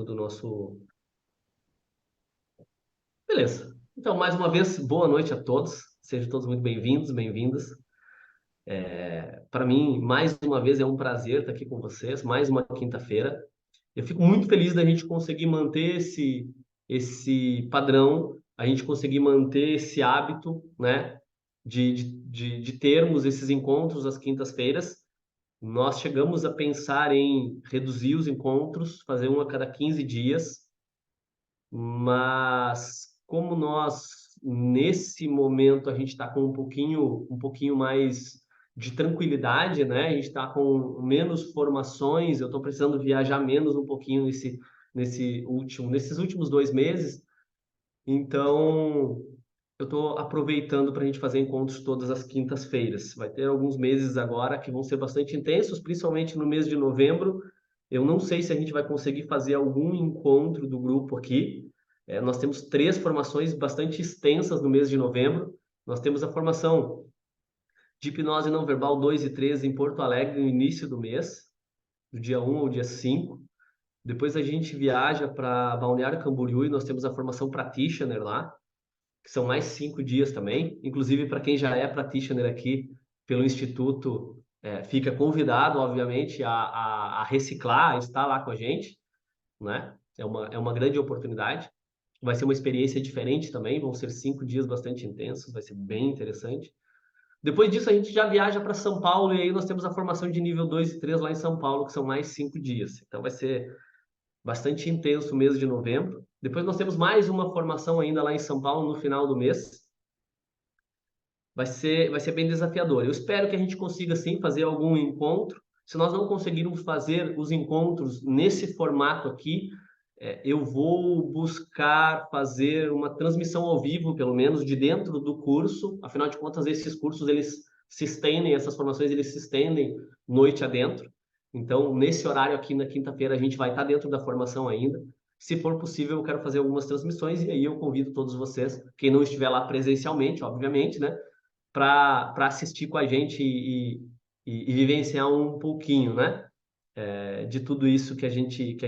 do nosso. Beleza. Então, mais uma vez, boa noite a todos. Sejam todos muito bem-vindos, bem-vindas. Para mim, mais uma vez, é um prazer estar aqui com vocês, mais uma quinta-feira. Eu fico muito feliz da gente conseguir manter esse padrão, a gente conseguir manter esse hábito, né, de termos esses encontros às quintas-feiras. Nós chegamos a pensar em reduzir os encontros, fazer um a cada 15 dias. Mas como nós nesse momento a gente está com um pouquinho mais de tranquilidade, né? A gente está com menos formações, eu estou precisando viajar menos um pouquinho nesses últimos 2 meses, então eu estou aproveitando para a gente fazer encontros todas as quintas-feiras. Vai ter alguns meses agora que vão ser bastante intensos, principalmente no mês de novembro. Eu não sei se a gente vai conseguir fazer algum encontro do grupo aqui. Nós temos 3 formações bastante extensas no mês de novembro. Nós temos a formação de hipnose não verbal 2 e 3 em Porto Alegre no início do mês, do dia 1 ao dia 5. Depois a gente viaja para Balneário Camboriú e nós temos a formação Practitioner lá, que são mais 5 dias também. Inclusive, para quem já é practitioner aqui pelo Instituto, fica convidado, obviamente, a reciclar, a estar lá com a gente, né? É uma grande oportunidade. Vai ser uma experiência diferente também, vão ser 5 dias bastante intensos, vai ser bem interessante. Depois disso, a gente já viaja para São Paulo e aí nós temos a formação de nível 2 e 3 lá em São Paulo, que são mais 5 dias. Então, vai ser bastante intenso o mês de novembro. Depois nós temos mais uma formação ainda lá em São Paulo no final do mês. Vai ser bem desafiador. Eu espero que a gente consiga, sim, fazer algum encontro. Se nós não conseguirmos fazer os encontros nesse formato aqui, eu vou buscar fazer uma transmissão ao vivo, pelo menos, de dentro do curso. Afinal de contas, esses cursos, eles se estendem, essas formações, eles se estendem noite adentro. Então, nesse horário aqui na quinta-feira, a gente vai estar dentro da formação ainda. Se for possível, eu quero fazer algumas transmissões e aí eu convido todos vocês, quem não estiver lá presencialmente, obviamente, né, para assistir com a gente e vivenciar um pouquinho, né? De tudo isso que a gente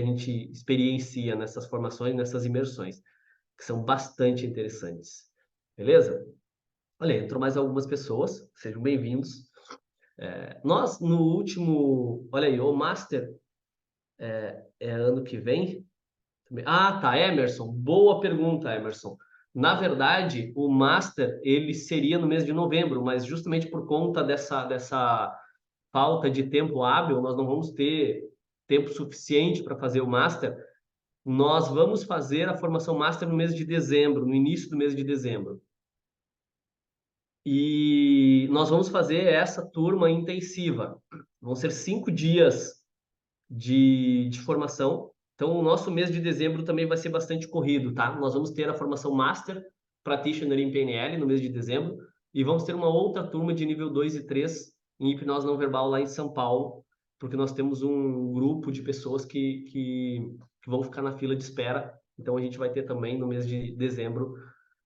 experiencia nessas formações, nessas imersões, que são bastante interessantes. Beleza? Olha, entrou mais algumas pessoas, sejam bem-vindos. Nós, no último. Olha aí, o Master é ano que vem? Ah, tá, Emerson. Boa pergunta, Emerson. Na verdade, o Master ele seria no mês de novembro, mas justamente por conta dessa falta de tempo hábil, nós não vamos ter tempo suficiente para fazer o Master. Nós vamos fazer a formação Master no mês de dezembro, no início do mês de dezembro. E nós vamos fazer essa turma intensiva. Vão ser 5 dias de formação. Então, o nosso mês de dezembro também vai ser bastante corrido, tá? Nós vamos ter a formação Master Practitioner em PNL no mês de dezembro e vamos ter uma outra turma de nível 2 e 3 em hipnose não verbal lá em São Paulo, porque nós temos um grupo de pessoas que vão ficar na fila de espera. Então, a gente vai ter também no mês de dezembro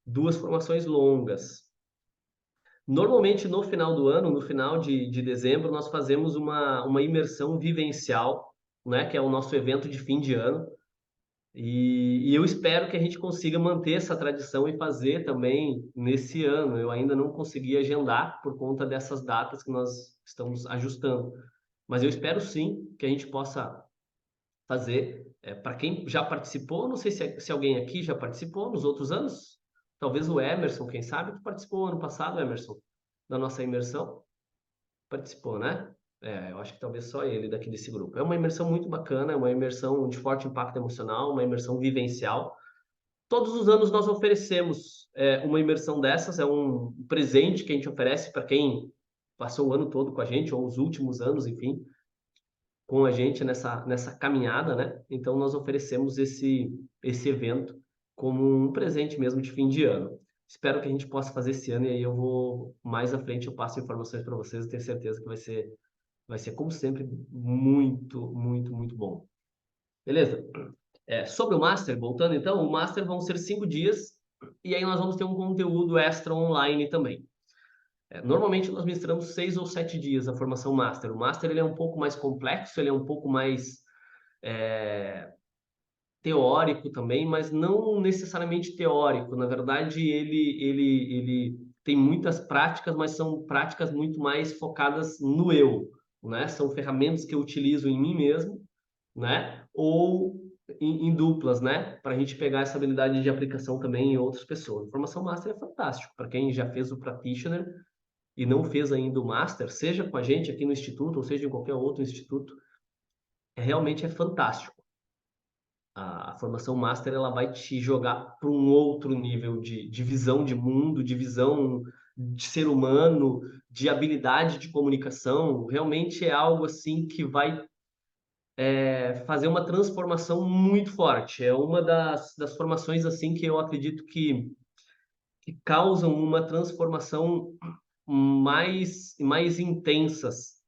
2 formações longas. Normalmente, no final do ano, no final de dezembro, nós fazemos uma imersão vivencial, né, que é o nosso evento de fim de ano. E eu espero que a gente consiga manter essa tradição e fazer também nesse ano. Eu ainda não consegui agendar por conta dessas datas que nós estamos ajustando. Mas eu espero sim que a gente possa fazer. Para quem já participou, não sei se alguém aqui já participou nos outros anos. Talvez o Emerson, quem sabe, que participou ano passado, Emerson, da nossa imersão. Participou, né? Eu acho que talvez só ele daqui desse grupo. É uma imersão muito bacana, é uma imersão de forte impacto emocional, uma imersão vivencial. Todos os anos nós oferecemos uma imersão dessas, é um presente que a gente oferece para quem passou o ano todo com a gente, ou os últimos anos, enfim, com a gente nessa caminhada, né? Então nós oferecemos esse evento como um presente mesmo de fim de ano. Espero que a gente possa fazer esse ano e aí eu vou mais à frente eu passo informações para vocês, eu tenho certeza que vai ser como sempre muito, muito, muito bom. Beleza? Sobre o Master, voltando então, o Master vão ser 5 dias e aí nós vamos ter um conteúdo extra online também. Normalmente nós ministramos 6 ou 7 dias a formação Master. O Master ele é um pouco mais complexo, ele é um pouco mais teórico também, mas não necessariamente teórico. Na verdade, ele tem muitas práticas, mas são práticas muito mais focadas no eu, né? São ferramentas que eu utilizo em mim mesmo, né? Ou em duplas, né? Para a gente pegar essa habilidade de aplicação também em outras pessoas. A formação Master é fantástico. Para quem já fez o Practitioner e não fez ainda o Master, seja com a gente aqui no Instituto, ou seja em qualquer outro instituto, realmente é fantástico. A formação Master ela vai te jogar para um outro nível de visão de mundo, de visão de ser humano, de habilidade de comunicação. Realmente é algo assim que vai fazer uma transformação muito forte. É uma das formações assim que eu acredito que causam uma transformação mais intensas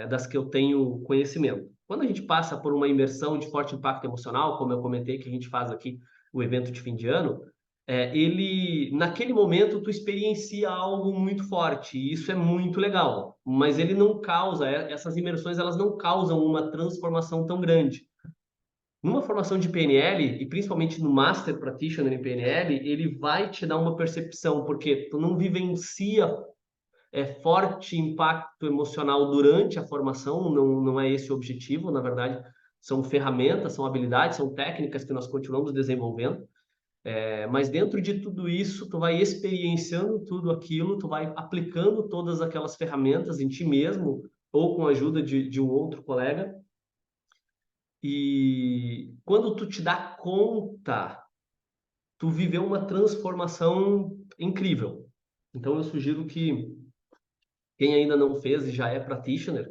das que eu tenho conhecimento. Quando a gente passa por uma imersão de forte impacto emocional, como eu comentei que a gente faz aqui o evento de fim de ano, naquele momento, tu experiencia algo muito forte, e isso é muito legal, mas ele não causa, essas imersões, elas não causam uma transformação tão grande. Numa formação de PNL, e principalmente no Master Practitioner em PNL, ele vai te dar uma percepção, porque tu não vivencia forte impacto emocional durante a formação, não é esse o objetivo, na verdade, são ferramentas, são habilidades, são técnicas que nós continuamos desenvolvendo, mas dentro de tudo isso, tu vai experienciando tudo aquilo, tu vai aplicando todas aquelas ferramentas em ti mesmo, ou com a ajuda de um outro colega, e quando tu te dá conta, tu viveu uma transformação incrível. Então eu sugiro que quem ainda não fez e já é practitioner,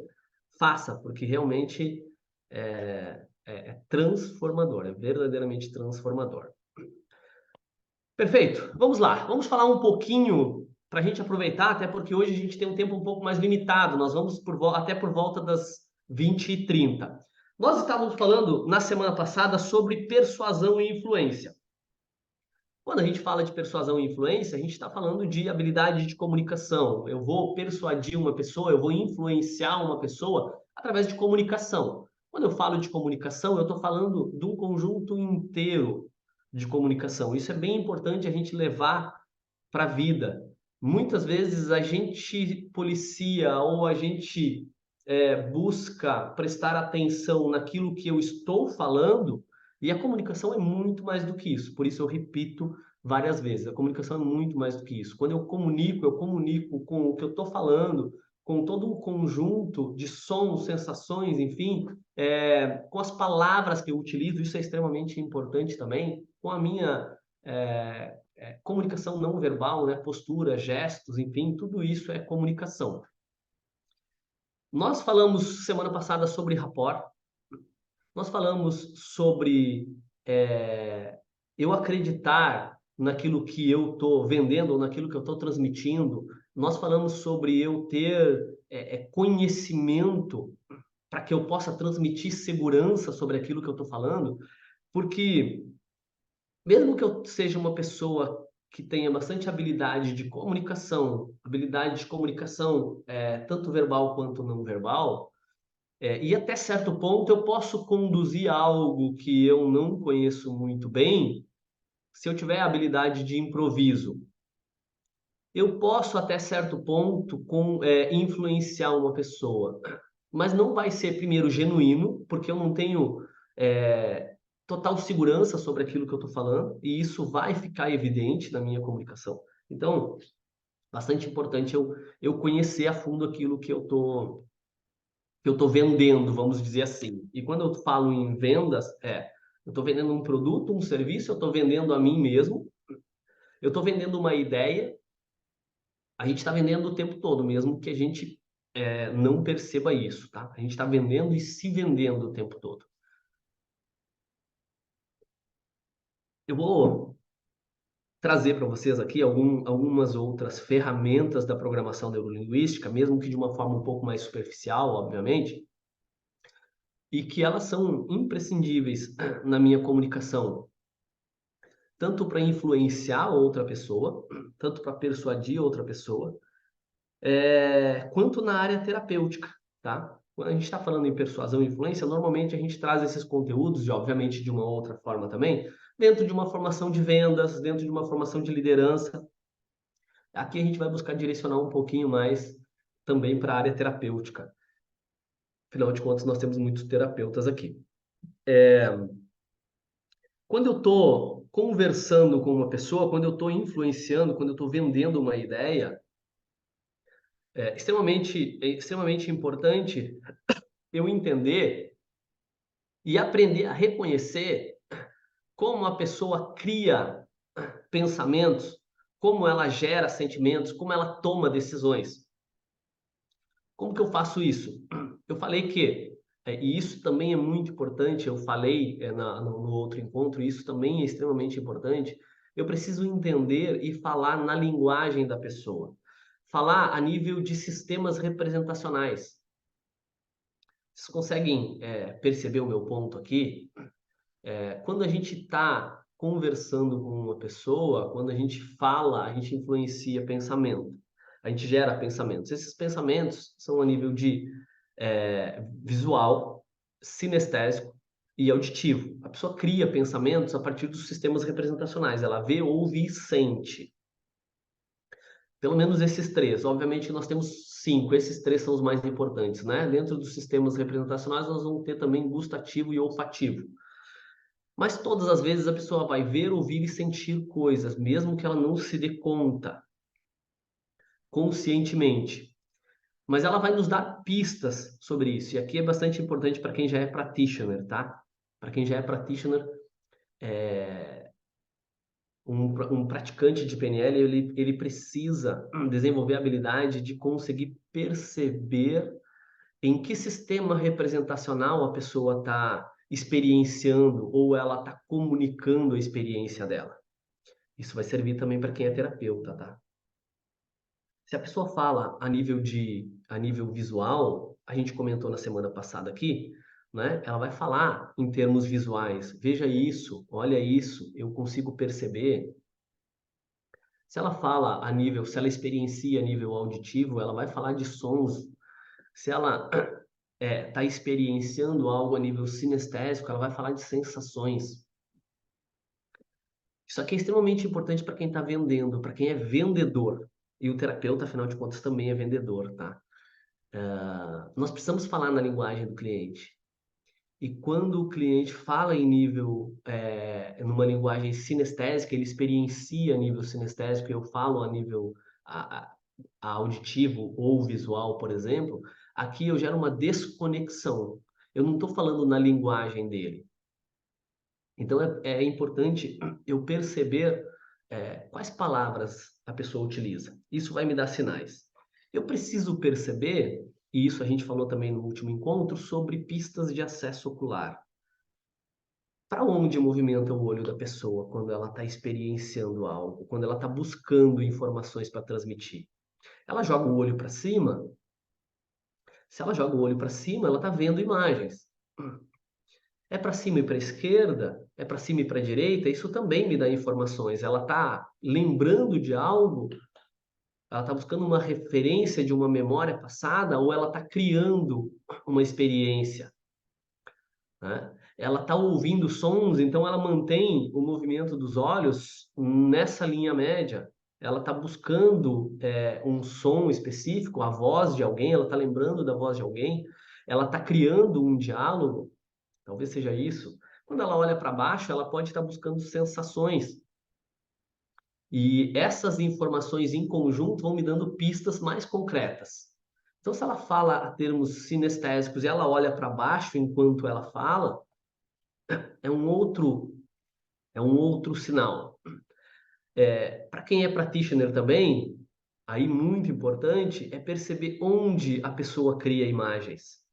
faça, porque realmente é transformador, é verdadeiramente transformador. Perfeito, vamos lá, vamos falar um pouquinho para a gente aproveitar, até porque hoje a gente tem um tempo um pouco mais limitado, nós vamos até por volta das 20h30. Nós estávamos falando na semana passada sobre persuasão e influência. Quando a gente fala de persuasão e influência, a gente está falando de habilidade de comunicação. Eu vou persuadir uma pessoa, eu vou influenciar uma pessoa através de comunicação. Quando eu falo de comunicação, eu estou falando de um conjunto inteiro de comunicação. Isso é bem importante a gente levar para a vida. Muitas vezes a gente policia ou a gente busca prestar atenção naquilo que eu estou falando, e a comunicação é muito mais do que isso. Por isso eu repito várias vezes, a comunicação é muito mais do que isso. Quando eu comunico com o que eu estou falando, com todo um conjunto de sons, sensações, enfim, com as palavras que eu utilizo, isso é extremamente importante também, com a minha comunicação não verbal, né? Postura, gestos, enfim, tudo isso é comunicação. Nós falamos semana passada sobre rapport, nós falamos sobre eu acreditar naquilo que eu estou vendendo ou naquilo que eu estou transmitindo, nós falamos sobre eu ter conhecimento para que eu possa transmitir segurança sobre aquilo que eu estou falando, porque mesmo que eu seja uma pessoa que tenha bastante habilidade de comunicação, tanto verbal quanto não verbal, e até certo ponto eu posso conduzir algo que eu não conheço muito bem, se eu tiver habilidade de improviso. Eu posso até certo ponto influenciar uma pessoa, mas não vai ser primeiro genuíno, porque eu não tenho total segurança sobre aquilo que eu estou falando, e isso vai ficar evidente na minha comunicação. Então, bastante importante eu conhecer a fundo aquilo que eu tô vendendo, vamos dizer assim. E quando eu falo em vendas, eu estou vendendo um produto, um serviço, eu estou vendendo a mim mesmo, eu estou vendendo uma ideia, a gente está vendendo o tempo todo, mesmo que a gente não perceba isso, tá? A gente está vendendo e se vendendo o tempo todo. Eu vou trazer para vocês aqui algumas outras ferramentas da programação neurolinguística, mesmo que de uma forma um pouco mais superficial, obviamente, e que elas são imprescindíveis na minha comunicação, tanto para influenciar outra pessoa, tanto para persuadir outra pessoa, quanto na área terapêutica, tá? Quando a gente está falando em persuasão e influência, normalmente a gente traz esses conteúdos, e obviamente de uma outra forma também, dentro de uma formação de vendas, dentro de uma formação de liderança. Aqui a gente vai buscar direcionar um pouquinho mais também para a área terapêutica. Afinal de contas, nós temos muitos terapeutas aqui. Quando eu estou conversando com uma pessoa, quando eu estou influenciando, quando eu estou vendendo uma ideia, é extremamente importante eu entender e aprender a reconhecer como a pessoa cria pensamentos, como ela gera sentimentos, como ela toma decisões. Como que eu faço isso? Eu falei que, e isso também é muito importante, eu falei no outro encontro, isso também é extremamente importante, eu preciso entender e falar na linguagem da pessoa. Falar a nível de sistemas representacionais. Vocês conseguem perceber o meu ponto aqui? Quando a gente está conversando com uma pessoa, quando a gente fala, a gente influencia pensamento. A gente gera pensamentos. Esses pensamentos são a nível de visual, sinestésico e auditivo. A pessoa cria pensamentos a partir dos sistemas representacionais. Ela vê, ouve e sente. Pelo menos esses três. Obviamente, nós temos cinco. Esses três são os mais importantes, né? Dentro dos sistemas representacionais, nós vamos ter também gustativo e olfativo. Mas todas as vezes a pessoa vai ver, ouvir e sentir coisas, mesmo que ela não se dê conta conscientemente. Mas ela vai nos dar pistas sobre isso. E aqui é bastante importante para quem já é practitioner, tá? Para quem já é practitioner, um praticante de PNL, ele precisa desenvolver a habilidade de conseguir perceber em que sistema representacional a pessoa está experienciando ou ela está comunicando a experiência dela. Isso vai servir também para quem é terapeuta, tá? Se a pessoa fala a nível visual, a gente comentou na semana passada aqui, né? Ela vai falar em termos visuais. Veja isso, olha isso, eu consigo perceber. Se ela experiencia a nível auditivo, ela vai falar de sons. Se ela está experienciando algo a nível sinestésico, ela vai falar de sensações. Isso aqui é extremamente importante para quem está vendendo, para quem é vendedor. E o terapeuta, afinal de contas, também é vendedor, tá? Nós precisamos falar na linguagem do cliente. E quando o cliente fala numa linguagem sinestésica, ele experiencia a nível sinestésico, eu falo a nível a- a- auditivo ou visual, por exemplo, aqui eu gero uma desconexão. Eu não estou falando na linguagem dele. Então é importante eu perceber quais palavras a pessoa utiliza. Isso vai me dar sinais. Eu preciso perceber, e isso a gente falou também no último encontro, sobre pistas de acesso ocular. Para onde movimenta o olho da pessoa quando ela está experienciando algo, quando ela está buscando informações para transmitir? Ela joga o olho para cima. Se ela joga o olho para cima, ela está vendo imagens. É para cima e para a esquerda? É para cima e para a direita? Isso também me dá informações. Ela está lembrando de algo? Ela está buscando uma referência de uma memória passada ou ela está criando uma experiência, né? Ela está ouvindo sons, então ela mantém o movimento dos olhos nessa linha média. Ela está buscando um som específico, a voz de alguém, ela está lembrando da voz de alguém, ela está criando um diálogo. Talvez seja isso. Quando ela olha para baixo, ela pode estar buscando sensações. E essas informações em conjunto vão me dando pistas mais concretas. Então, se ela fala a termos sinestésicos e ela olha para baixo enquanto ela fala, é um outro, é um outro sinal. Para quem é practitioner também, aí muito importante é perceber onde a pessoa cria imagens.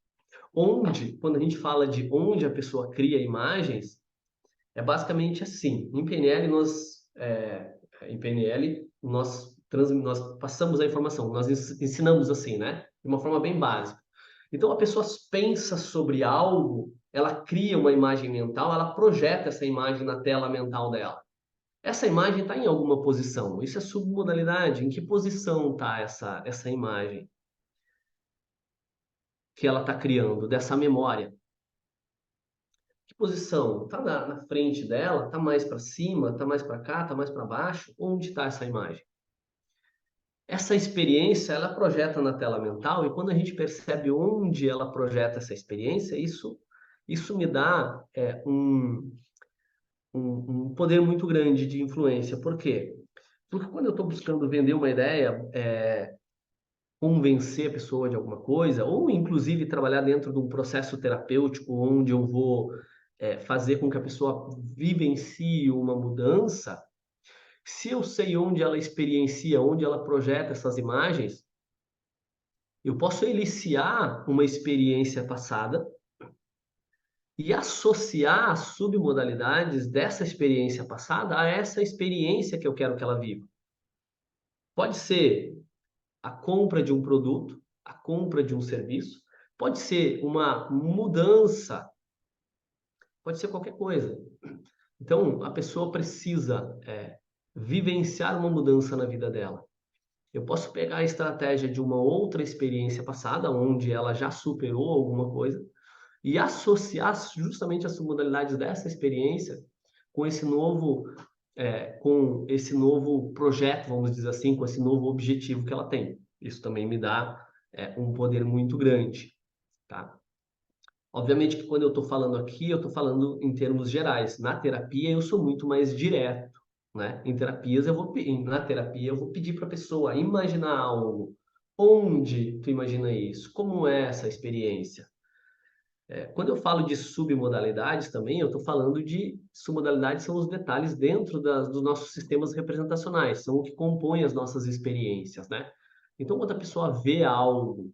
Onde, quando a gente fala de onde a pessoa cria imagens, é basicamente assim. Nós passamos a informação, nós ensinamos assim, né? De uma forma bem básica. Então a pessoa pensa sobre algo, ela cria uma imagem mental, ela projeta essa imagem na tela mental dela. Essa imagem está em alguma posição. Isso é submodalidade. Em que posição está essa imagem? que ela está criando, dessa memória. Que posição? Está na frente dela? Está mais para cima? Está mais para cá? Está mais para baixo? Onde está essa imagem? Essa experiência, ela projeta na tela mental e quando a gente percebe onde ela projeta essa experiência, isso me dá um poder muito grande de influência. Por quê? Porque quando eu estou buscando vender uma ideia, convencer a pessoa de alguma coisa, ou inclusive trabalhar dentro de um processo terapêutico onde eu vou fazer com que a pessoa vivencie uma mudança, se eu sei onde ela experiencia, onde ela projeta essas imagens, eu posso eliciar uma experiência passada e associar as submodalidades dessa experiência passada a essa experiência que eu quero que ela viva. Pode ser a compra de um produto, a compra de um serviço, pode ser uma mudança, pode ser qualquer coisa. Então, a pessoa precisa vivenciar uma mudança na vida dela. Eu posso pegar a estratégia de uma outra experiência passada, onde ela já superou alguma coisa, e associar justamente as modalidades dessa experiência com com esse novo projeto, vamos dizer assim, com esse novo objetivo que ela tem. Isso também me dá um poder muito grande, tá? Obviamente que quando eu estou falando aqui, eu estou falando em termos gerais. Na terapia, eu sou muito mais direto, né? Na terapia, eu vou pedir para a pessoa imaginar algo. Onde tu imagina isso? Como é essa experiência? Quando eu falo de submodalidades também, eu estou falando de submodalidades são os detalhes dentro dos nossos sistemas representacionais, são o que compõe as nossas experiências, né? Então, quando a pessoa vê algo,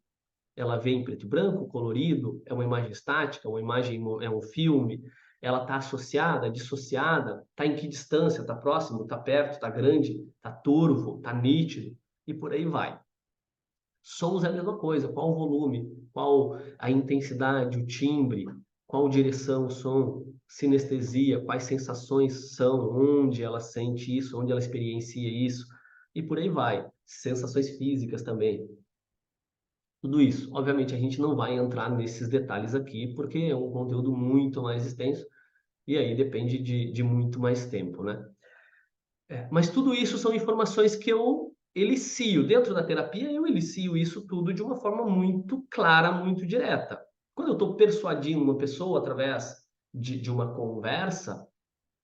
ela vê em preto e branco, colorido, é uma imagem estática, uma imagem é um filme, ela está associada, dissociada, está em que distância, está próximo, está perto, está grande, está turvo, está nítido, e por aí vai. Sons é a mesma coisa, qual o volume, qual a intensidade, o timbre, qual direção, o som, sinestesia, quais sensações são, onde ela sente isso, onde ela experiencia isso, e por aí vai. Sensações físicas também. Tudo isso. Obviamente, a gente não vai entrar nesses detalhes aqui, porque é um conteúdo muito mais extenso, e aí depende de muito mais tempo, né? Mas tudo isso são informações que eu elicio. Dentro da terapia, eu elicio isso tudo de uma forma muito clara, muito direta. Quando eu estou persuadindo uma pessoa através de uma conversa,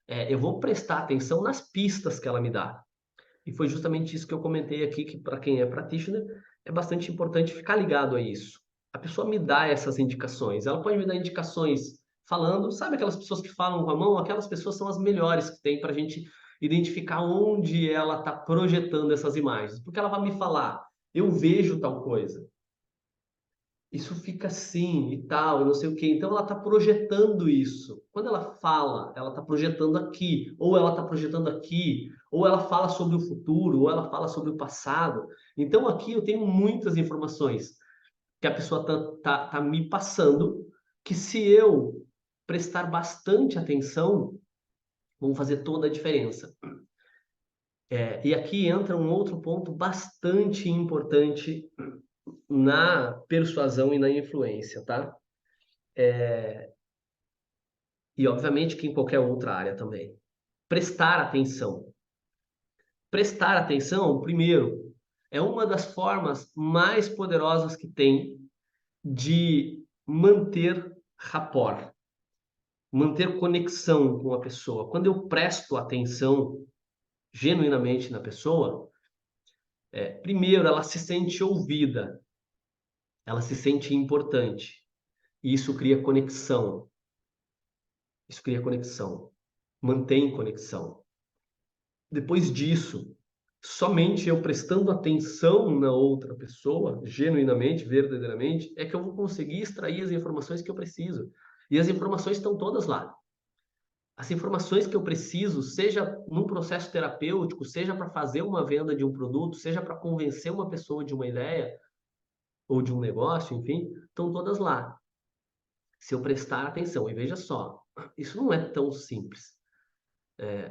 eu vou prestar atenção nas pistas que ela me dá. E foi justamente isso que eu comentei aqui, que para quem é practitioner, é bastante importante ficar ligado a isso. A pessoa me dá essas indicações. Ela pode me dar indicações falando, sabe aquelas pessoas que falam com a mão? Aquelas pessoas são as melhores que tem para a gente identificar onde ela está projetando essas imagens. Porque ela vai me falar, eu vejo tal coisa. Isso fica assim e tal, não sei o quê. Então ela está projetando isso. Quando ela fala, ela está projetando aqui, ou ela está projetando aqui, ou ela fala sobre o futuro, ou ela fala sobre o passado. Então aqui eu tenho muitas informações que a pessoa tá me passando, que se eu prestar bastante atenção, vão fazer toda a diferença. E aqui entra um outro ponto bastante importante na persuasão e na influência, tá? E obviamente que em qualquer outra área também. Prestar atenção. Prestar atenção, primeiro, é uma das formas mais poderosas que tem de manter rapport, manter conexão com a pessoa. Quando eu presto atenção genuinamente na pessoa, primeiro ela se sente ouvida, ela se sente importante. E isso cria conexão. Isso cria conexão. Mantém conexão. Depois disso, somente eu prestando atenção na outra pessoa, genuinamente, verdadeiramente, é que eu vou conseguir extrair as informações que eu preciso. E as informações estão todas lá. As informações que eu preciso, seja num processo terapêutico, seja para fazer uma venda de um produto, seja para convencer uma pessoa de uma ideia ou de um negócio, enfim, estão todas lá. Se eu prestar atenção, e veja só, isso não é tão simples.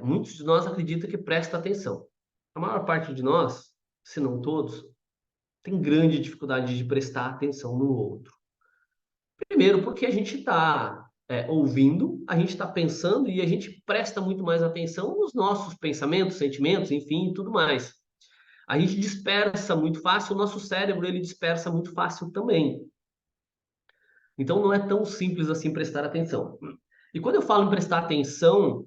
Muitos de nós acreditam que presta atenção. A maior parte de nós, se não todos, tem grande dificuldade de prestar atenção no outro. Primeiro, porque a gente está ouvindo, a gente está pensando e a gente presta muito mais atenção nos nossos pensamentos, sentimentos, enfim, tudo mais. A gente dispersa muito fácil, o nosso cérebro ele dispersa muito fácil também. Então não é tão simples assim prestar atenção. E quando eu falo em prestar atenção,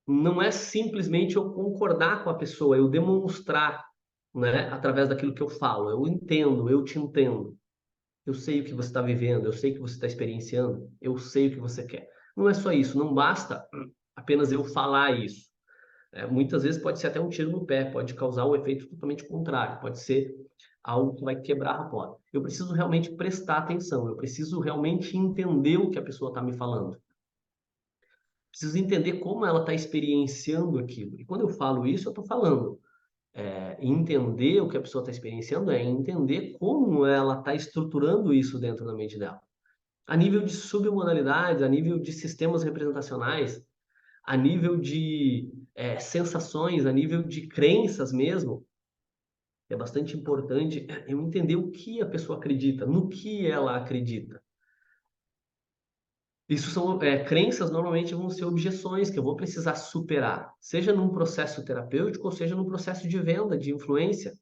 não é simplesmente eu concordar com a pessoa, eu demonstrar, né, através daquilo que eu falo. Eu entendo, eu te entendo. Eu sei o que você está vivendo, eu sei o que você está experienciando, eu sei o que você quer. Não é só isso, não basta apenas eu falar isso. Muitas vezes pode ser até um tiro no pé, pode causar um efeito totalmente contrário, pode ser algo que vai quebrar a rapó. Eu preciso realmente prestar atenção, eu preciso realmente entender o que a pessoa está me falando. Preciso entender como ela está experienciando aquilo. E quando eu falo isso, eu estou falando entender o que a pessoa está experienciando é entender como ela está estruturando isso dentro da mente dela. A nível de submodalidades, a nível de sistemas representacionais, a nível de sensações, a nível de crenças mesmo, é bastante importante eu entender o que a pessoa acredita, no que ela acredita. Isso são crenças, normalmente vão ser objeções que eu vou precisar superar, seja num processo terapêutico ou seja num processo de venda, de influência.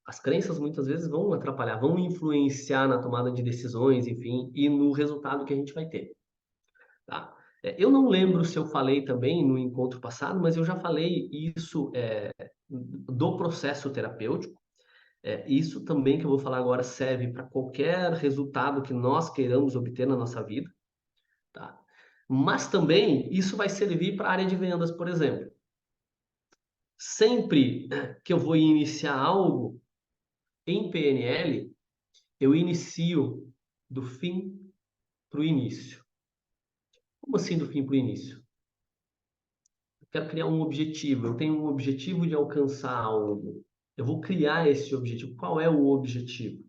As crenças muitas vezes vão atrapalhar, vão influenciar na tomada de decisões, enfim, e no resultado que a gente vai ter. Tá? Eu não lembro se eu falei também no encontro passado, mas eu já falei isso do processo terapêutico. Isso também que eu vou falar agora serve para qualquer resultado que nós queiramos obter na nossa vida. Tá? Mas também isso vai servir para a área de vendas, por exemplo. Sempre que eu vou iniciar algo em PNL, eu inicio do fim para o início. Como assim do fim para o início? Quero criar um objetivo, eu tenho um objetivo de alcançar algo. Eu vou criar esse objetivo. Qual é o objetivo?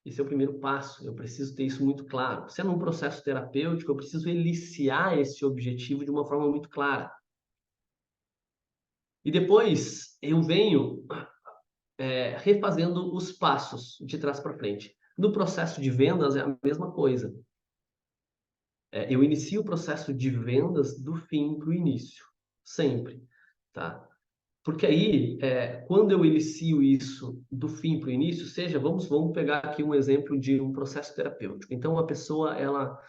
Esse é o primeiro passo. Eu preciso ter isso muito claro. Se é num processo terapêutico, eu preciso eliciar esse objetivo de uma forma muito clara. E depois eu venho refazendo os passos de trás para frente. No processo de vendas é a mesma coisa. Eu inicio o processo de vendas do fim para o início, sempre, tá? Porque aí, quando eu inicio isso do fim para o início, seja, vamos pegar aqui um exemplo de um processo terapêutico. Então, a pessoa, ela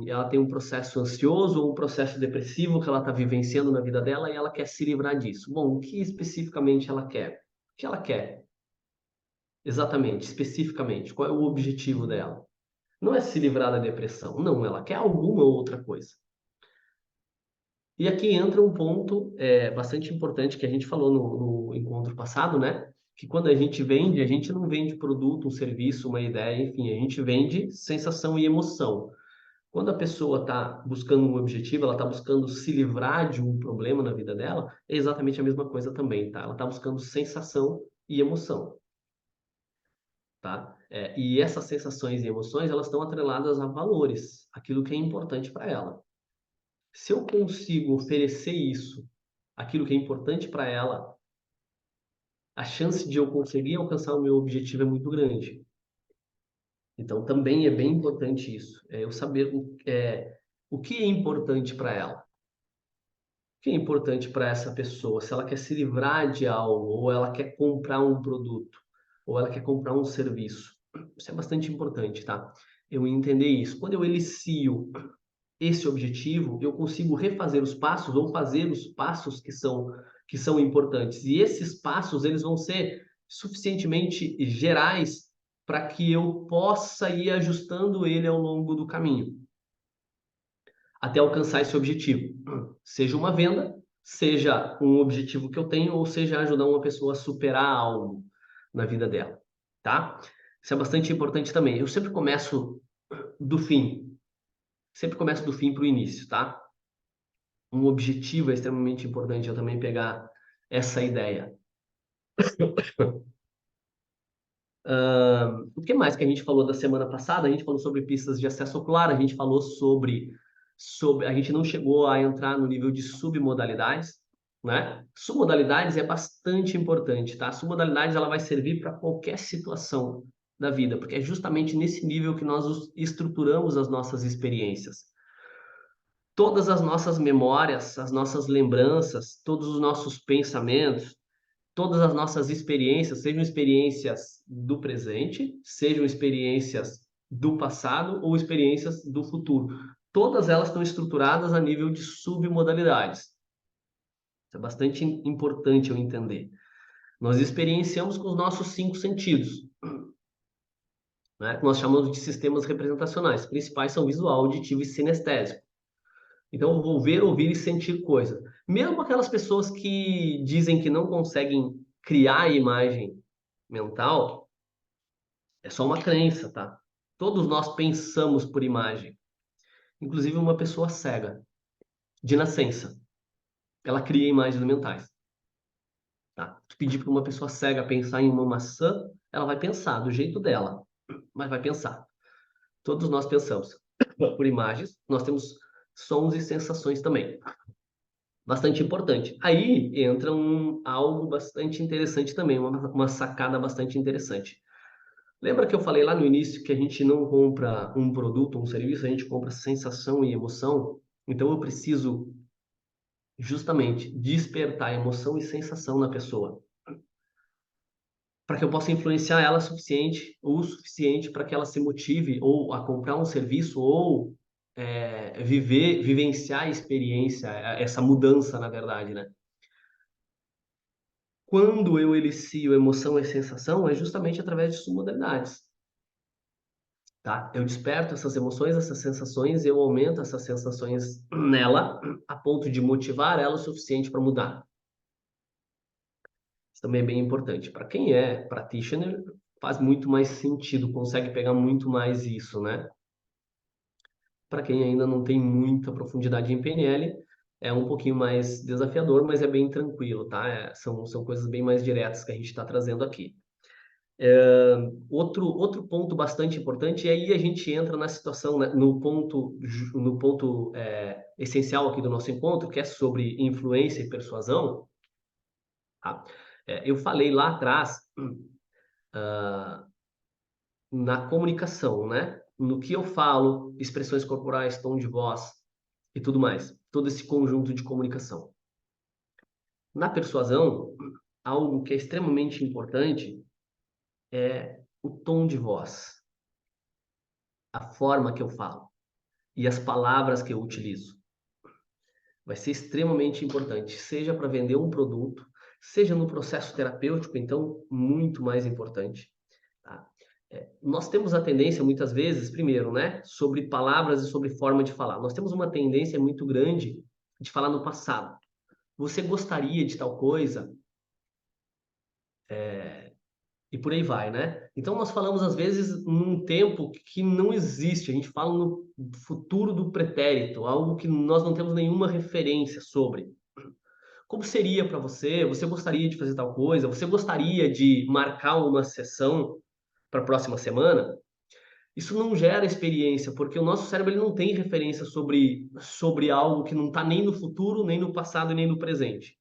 ela tem um processo ansioso ou um processo depressivo que ela está vivenciando na vida dela e ela quer se livrar disso. Bom, o que especificamente ela quer? O que ela quer? Exatamente, especificamente, qual é o objetivo dela? Não é se livrar da depressão, não, ela quer alguma outra coisa. E aqui entra um ponto bastante importante que a gente falou no encontro passado, né? Que quando a gente vende, a gente não vende produto, um serviço, uma ideia, enfim, a gente vende sensação e emoção. Quando a pessoa está buscando um objetivo, ela está buscando se livrar de um problema na vida dela, é exatamente a mesma coisa também, tá? Ela está buscando sensação e emoção, tá? E essas sensações e emoções, elas estão atreladas a valores, aquilo que é importante para ela. Se eu consigo oferecer isso, aquilo que é importante para ela, a chance de eu conseguir alcançar o meu objetivo é muito grande. Então, também é bem importante isso, eu saber o que é importante para ela. O que é importante para essa pessoa? Se ela quer se livrar de algo, ou ela quer comprar um produto, ou ela quer comprar um serviço. Isso é bastante importante, tá? Eu entender isso. Quando eu elicio esse objetivo, eu consigo refazer os passos ou fazer os passos que são importantes. E esses passos, eles vão ser suficientemente gerais para que eu possa ir ajustando ele ao longo do caminho, até alcançar esse objetivo. Seja uma venda, seja um objetivo que eu tenho, ou seja ajudar uma pessoa a superar algo na vida dela, tá? Isso é bastante importante também. Eu sempre começo do fim. Sempre começo do fim para o início, tá? Um objetivo é extremamente importante eu também pegar essa ideia. O que mais que a gente falou da semana passada? A gente falou sobre pistas de acesso ocular, a gente falou sobre a gente não chegou a entrar no nível de submodalidades, né? Submodalidades é bastante importante, tá? Submodalidades ela vai servir para qualquer situação da vida, porque é justamente nesse nível que nós estruturamos as nossas experiências. Todas as nossas memórias, as nossas lembranças, todos os nossos pensamentos, todas as nossas experiências, sejam experiências do presente, sejam experiências do passado ou experiências do futuro. Todas elas estão estruturadas a nível de submodalidades. Isso é bastante importante eu entender. Nós experienciamos com os nossos 5 sentidos, né? Que nós chamamos de sistemas representacionais. Os principais são visual, auditivo e sinestésico. Então, eu vou ver, ouvir e sentir coisas. Mesmo aquelas pessoas que dizem que não conseguem criar imagem mental, é só uma crença, tá? Todos nós pensamos por imagem. Inclusive uma pessoa cega, de nascença, ela cria imagens mentais, tá? Se pedir para uma pessoa cega pensar em uma maçã, ela vai pensar do jeito dela, mas vai pensar. Todos nós pensamos por imagens, nós temos sons e sensações também. Bastante importante. Aí entra algo bastante interessante também, uma sacada bastante interessante. Lembra que eu falei lá no início que a gente não compra um produto ou um serviço, a gente compra sensação e emoção? Então eu preciso justamente despertar emoção e sensação na pessoa, para que eu possa influenciar ela o suficiente para que ela se motive ou a comprar um serviço ou vivenciar a experiência, essa mudança, na verdade, né? Quando eu elicio emoção e sensação, é justamente através de submodalidades, tá? Eu desperto essas emoções, essas sensações, eu aumento essas sensações nela, a ponto de motivar ela o suficiente para mudar. Isso também é bem importante. Para quem é practitioner, faz muito mais sentido, consegue pegar muito mais isso, né? Para quem ainda não tem muita profundidade em PNL, é um pouquinho mais desafiador, mas é bem tranquilo, tá? São coisas bem mais diretas que a gente está trazendo aqui. Outro ponto bastante importante, e aí a gente entra na situação, né, no ponto essencial aqui do nosso encontro, que é sobre influência e persuasão. Tá? Eu falei lá atrás na comunicação, né? No que eu falo, expressões corporais, tom de voz e tudo mais. Todo esse conjunto de comunicação. Na persuasão, algo que é extremamente importante é o tom de voz, a forma que eu falo e as palavras que eu utilizo. Vai ser extremamente importante, seja para vender um produto, seja no processo terapêutico, então, muito mais importante. Tá? Nós temos a tendência, muitas vezes, primeiro, né, sobre palavras e sobre forma de falar. Nós temos uma tendência muito grande de falar no passado. Você gostaria de tal coisa? E por aí vai, né? Então nós falamos às vezes num tempo que não existe, a gente fala no futuro do pretérito, algo que nós não temos nenhuma referência sobre. Como seria para você? Você gostaria de fazer tal coisa? Você gostaria de marcar uma sessão para a próxima semana? Isso não gera experiência, porque o nosso cérebro ele não tem referência sobre algo que não está nem no futuro, nem no passado, nem no presente.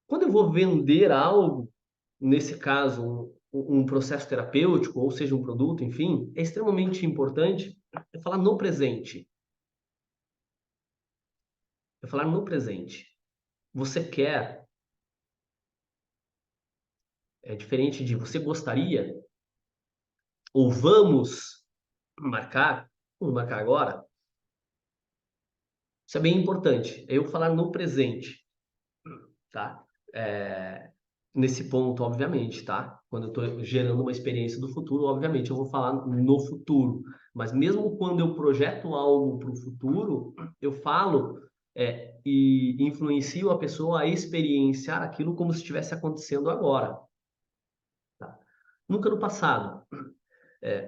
Quando eu vou vender algo, nesse caso, um processo terapêutico, ou seja, um produto, enfim, é extremamente importante eu falar no presente. Eu falar no presente. Você quer, é diferente de você gostaria, ou vamos marcar agora. Isso é bem importante. É eu falar no presente, tá? É, nesse ponto, obviamente, tá? Quando eu estou gerando uma experiência do futuro, obviamente, eu vou falar no futuro. Mas mesmo quando eu projeto algo para o futuro, eu falo e influencio a pessoa a experienciar aquilo como se estivesse acontecendo agora. Tá? Nunca no passado.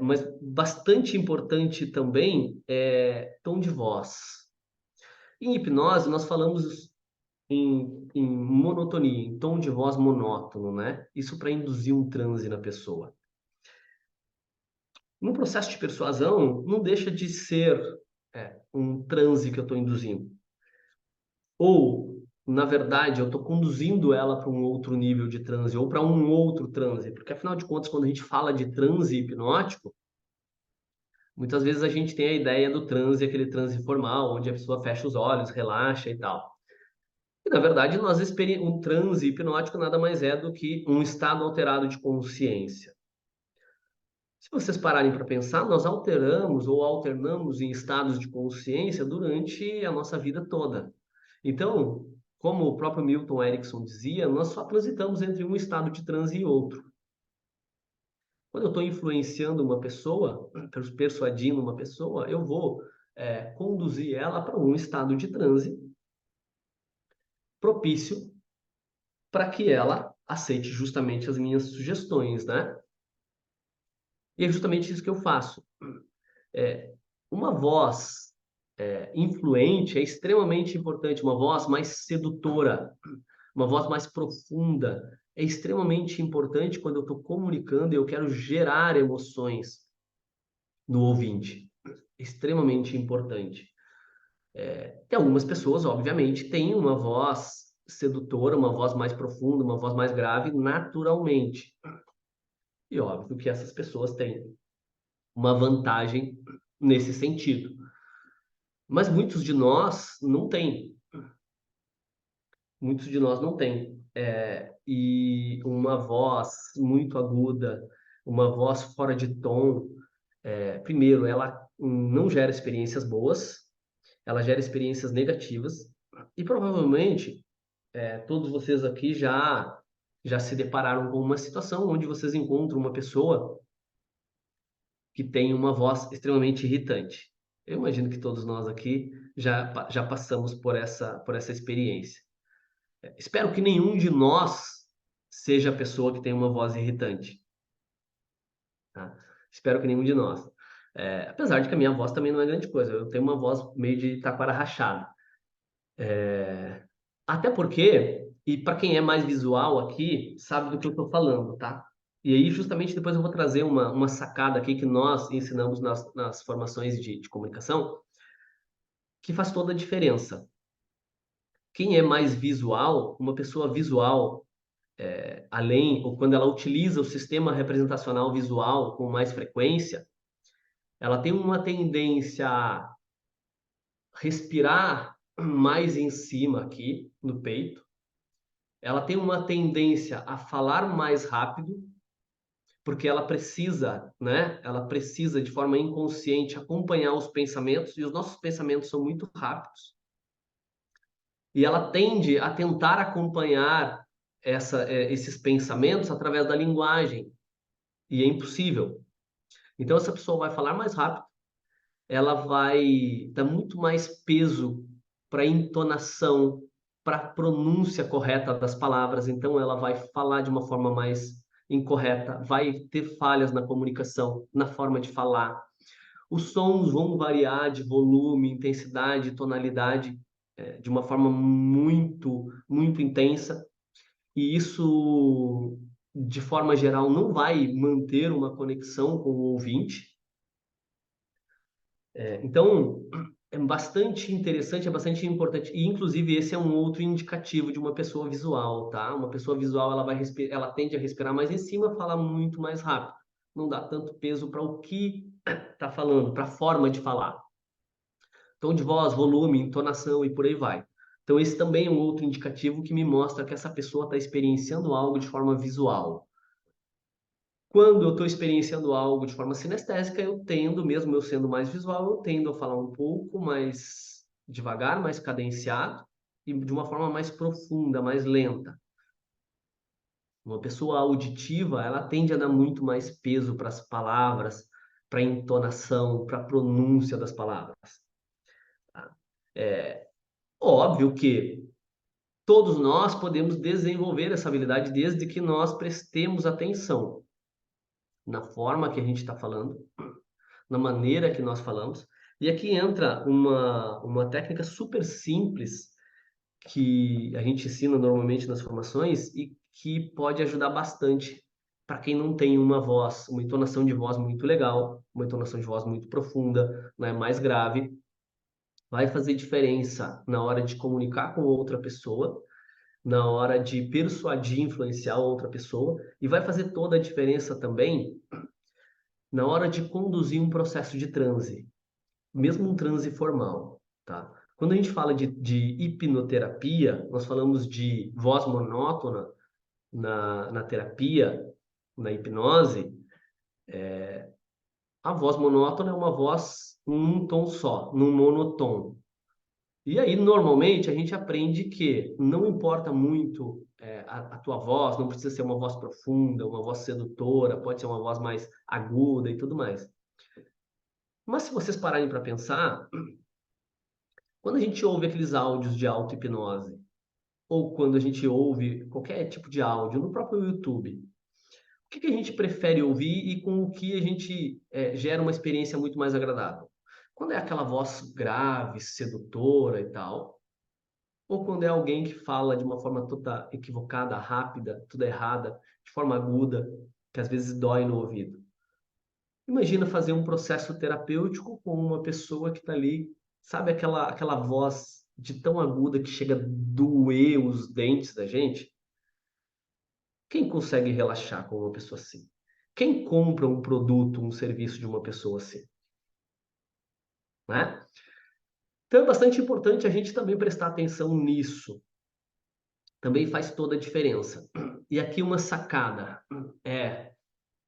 Mas bastante importante também é tom de voz. Em hipnose, nós falamos em monotonia, em tom de voz monótono, né? Isso para induzir um transe na pessoa. No processo de persuasão, não deixa de ser um transe que eu estou induzindo. Ou na verdade, eu estou conduzindo ela para um outro nível de transe ou para um outro transe, porque afinal de contas, quando a gente fala de transe hipnótico, muitas vezes a gente tem a ideia do transe, aquele transe formal, onde a pessoa fecha os olhos, relaxa e tal. E, na verdade, um transe hipnótico nada mais é do que um estado alterado de consciência. Se vocês pararem para pensar, nós alteramos ou alternamos em estados de consciência durante a nossa vida toda. Então, como o próprio Milton Erickson dizia, nós só transitamos entre um estado de transe e outro. Quando eu estou influenciando uma pessoa, persuadindo uma pessoa, eu vou conduzir ela para um estado de transe propício para que ela aceite justamente as minhas sugestões, né? E é justamente isso que eu faço. É, uma voz influente é extremamente importante, uma voz mais sedutora, uma voz mais profunda, é extremamente importante quando eu estou comunicando e eu quero gerar emoções no ouvinte. Extremamente importante. Tem algumas pessoas, obviamente, têm uma voz sedutora, uma voz mais profunda, uma voz mais grave, naturalmente. E óbvio que essas pessoas têm uma vantagem nesse sentido. Mas muitos de nós não têm. Muitos de nós não têm. E uma voz muito aguda, uma voz fora de tom, primeiro, ela não gera experiências boas, ela gera experiências negativas. E provavelmente, todos vocês aqui já se depararam com uma situação onde vocês encontram uma pessoa que tem uma voz extremamente irritante. Eu imagino que todos nós aqui já passamos por essa experiência. Espero que nenhum de nós seja a pessoa que tem uma voz irritante, tá? Espero que nenhum de nós. Apesar de que a minha voz também não é grande coisa, eu tenho uma voz meio de taquara rachada. Até porque, e para quem é mais visual aqui, sabe do que eu estou falando, tá? E aí, justamente, depois eu vou trazer uma sacada aqui que nós ensinamos nas formações de comunicação, que faz toda a diferença. Quem é mais visual, uma pessoa visual, além, ou quando ela utiliza o sistema representacional visual com mais frequência, ela tem uma tendência a respirar mais em cima aqui, no peito. Ela tem uma tendência a falar mais rápido, porque ela precisa, né? Ela precisa de forma inconsciente acompanhar os pensamentos e os nossos pensamentos são muito rápidos. E ela tende a tentar acompanhar esses pensamentos através da linguagem, e é impossível. Então essa pessoa vai falar mais rápido, ela vai dar muito mais peso para a entonação, para a pronúncia correta das palavras. Então, ela vai falar de uma forma mais incorreta, vai ter falhas na comunicação, na forma de falar. Os sons vão variar de volume, intensidade, tonalidade, de uma forma muito, muito intensa. E isso, de forma geral, não vai manter uma conexão com o ouvinte. Então, é bastante interessante, é bastante importante. E, inclusive, esse é um outro indicativo de uma pessoa visual, tá? Uma pessoa visual, ela tende a respirar mais em cima, falar muito mais rápido. Não dá tanto peso para o que está falando, para a forma de falar. Tom de voz, volume, entonação e por aí vai. Então, esse também é um outro indicativo que me mostra que essa pessoa está experienciando algo de forma visual. Quando eu estou experienciando algo de forma sinestésica, eu tendo, mesmo eu sendo mais visual, eu tendo a falar um pouco mais devagar, mais cadenciado e de uma forma mais profunda, mais lenta. Uma pessoa auditiva, ela tende a dar muito mais peso para as palavras, para a entonação, para a pronúncia das palavras. Tá? É óbvio que todos nós podemos desenvolver essa habilidade desde que nós prestemos atenção na forma que a gente está falando, na maneira que nós falamos. E aqui entra uma técnica super simples que a gente ensina normalmente nas formações e que pode ajudar bastante para quem não tem uma voz, uma entonação de voz muito legal, uma entonação de voz muito profunda, né, mais grave. vai fazer diferença na hora de comunicar com outra pessoa, na hora de persuadir, influenciar outra pessoa, e vai fazer toda a diferença também na hora de conduzir um processo de transe, mesmo um transe formal, tá? Quando a gente fala de hipnoterapia, nós falamos de voz monótona na terapia, na hipnose. A voz monótona é uma voz num tom só, num monotom. E aí, normalmente, a gente aprende que não importa muito a tua voz, não precisa ser uma voz profunda, uma voz sedutora, pode ser uma voz mais aguda e tudo mais. Mas se vocês pararem para pensar, quando a gente ouve aqueles áudios de auto-hipnose, ou quando a gente ouve qualquer tipo de áudio no próprio YouTube, o que que a gente prefere ouvir e com o que a gente gera uma experiência muito mais agradável? Quando é aquela voz grave, sedutora e tal, ou quando é alguém que fala de uma forma toda equivocada, rápida, toda errada, de forma aguda, que às vezes dói no ouvido. Imagina fazer um processo terapêutico com uma pessoa que está ali, sabe aquela voz de tão aguda que chega a doer os dentes da gente? Quem consegue relaxar com uma pessoa assim? Quem compra um produto, um serviço de uma pessoa assim? Né? Então é bastante importante a gente também prestar atenção nisso. Também faz toda a diferença. E aqui uma sacada é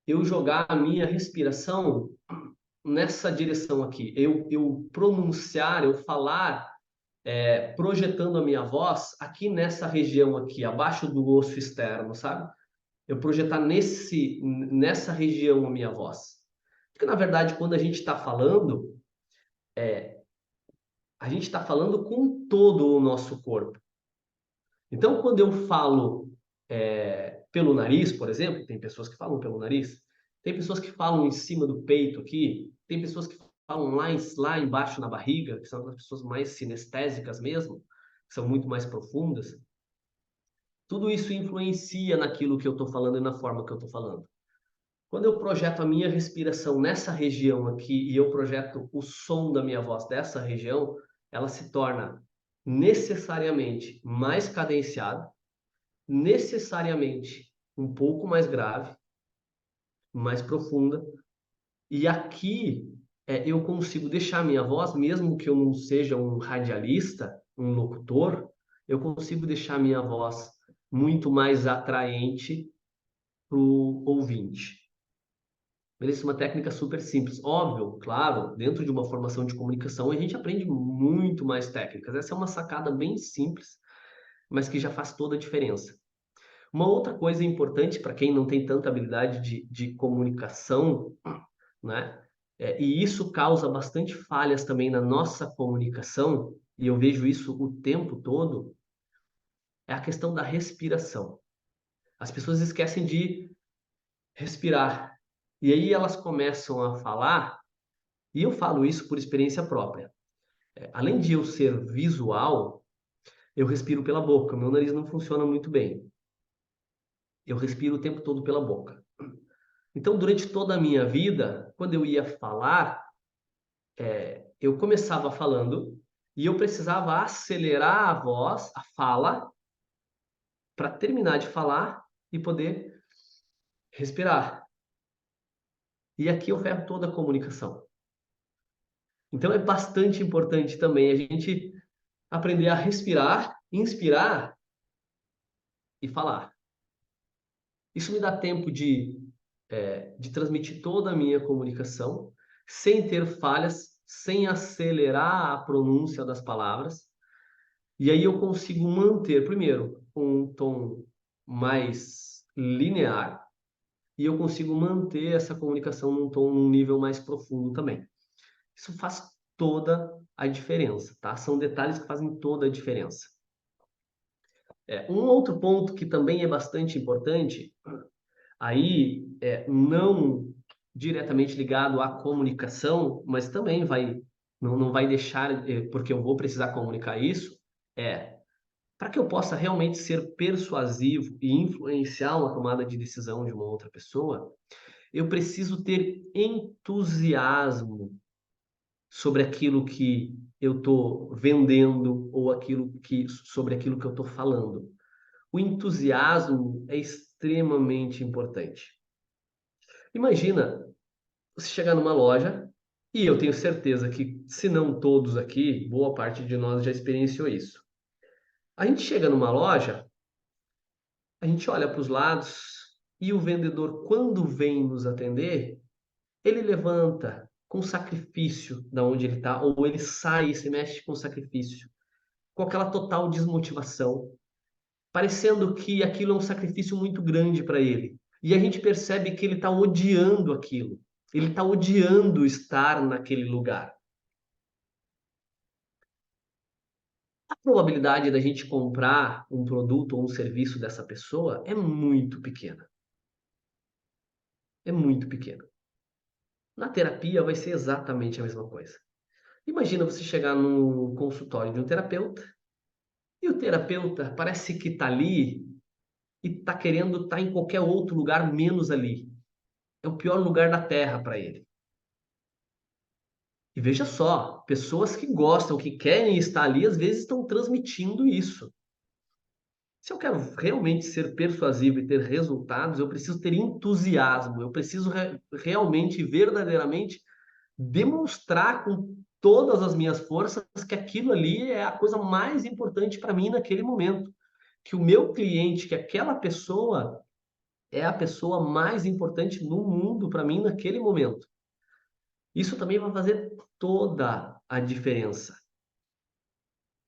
eu jogar a minha respiração nessa direção aqui. Eu pronunciar, eu falar, projetando a minha voz aqui nessa região aqui, abaixo do osso externo, sabe? Eu projetar nessa região a minha voz. Porque, na verdade, quando a gente está falando com todo o nosso corpo. Então, quando eu falo pelo nariz, por exemplo, tem pessoas que falam pelo nariz, tem pessoas que falam em cima do peito aqui, tem pessoas que falam lá embaixo na barriga, que são as pessoas mais sinestésicas mesmo, que são muito mais profundas. Tudo isso influencia naquilo que eu estou falando e na forma que eu estou falando. Quando eu projeto a minha respiração nessa região aqui e eu projeto o som da minha voz dessa região, ela se torna necessariamente mais cadenciada, necessariamente um pouco mais grave, mais profunda. E aqui eu consigo deixar a minha voz, mesmo que eu não seja um radialista, um locutor, eu consigo deixar a minha voz muito mais atraente para o ouvinte. Beleza? Isso é uma técnica super simples. Óbvio, claro, dentro de uma formação de comunicação a gente aprende muito mais técnicas. Essa é uma sacada bem simples, mas que já faz toda a diferença. Uma outra coisa importante para quem não tem tanta habilidade de comunicação, né? E isso causa bastante falhas também na nossa comunicação, e eu vejo isso o tempo todo, é a questão da respiração. As pessoas esquecem de respirar. E aí elas começam a falar, e eu falo isso por experiência própria. Além de eu ser visual, eu respiro pela boca. Meu nariz não funciona muito bem. Eu respiro o tempo todo pela boca. Então, durante toda a minha vida, quando eu ia falar, eu começava falando e eu precisava acelerar a voz, a fala, para terminar de falar e poder respirar. E aqui eu ferro toda a comunicação. Então é bastante importante também a gente aprender a respirar, inspirar e falar. Isso me dá tempo de transmitir toda a minha comunicação sem ter falhas, sem acelerar a pronúncia das palavras. E aí eu consigo manter, primeiro, um tom mais linear e eu consigo manter essa comunicação num nível mais profundo também. Isso faz toda a diferença, tá? São detalhes que fazem toda a diferença. Um outro ponto que também é bastante importante, aí não diretamente ligado à comunicação, mas também não vai deixar, porque eu vou precisar comunicar isso, para que eu possa realmente ser persuasivo e influenciar uma tomada de decisão de uma outra pessoa, eu preciso ter entusiasmo sobre aquilo que eu estou vendendo ou sobre aquilo que eu estou falando. O entusiasmo é extremamente importante. Imagina você chegar numa loja, e eu tenho certeza que, se não todos aqui, boa parte de nós já experienciou isso. A gente chega numa loja, a gente olha para os lados e o vendedor, quando vem nos atender, ele levanta com sacrifício da onde ele está, ou ele sai e se mexe com sacrifício, com aquela total desmotivação, parecendo que aquilo é um sacrifício muito grande para ele. E a gente percebe que ele está odiando aquilo, ele está odiando estar naquele lugar. A probabilidade da gente comprar um produto ou um serviço dessa pessoa é muito pequena. É muito pequena. Na terapia vai ser exatamente a mesma coisa. Imagina você chegar no consultório de um terapeuta e o terapeuta parece que está ali e está querendo estar em qualquer outro lugar menos ali. É o pior lugar da Terra para ele. E veja só, pessoas que gostam, que querem estar ali, às vezes estão transmitindo isso. Se eu quero realmente ser persuasivo e ter resultados, eu preciso ter entusiasmo, eu preciso realmente, verdadeiramente demonstrar com todas as minhas forças que aquilo ali é a coisa mais importante para mim naquele momento. Que o meu cliente, que aquela pessoa é a pessoa mais importante no mundo para mim naquele momento. Isso também vai fazer toda a diferença.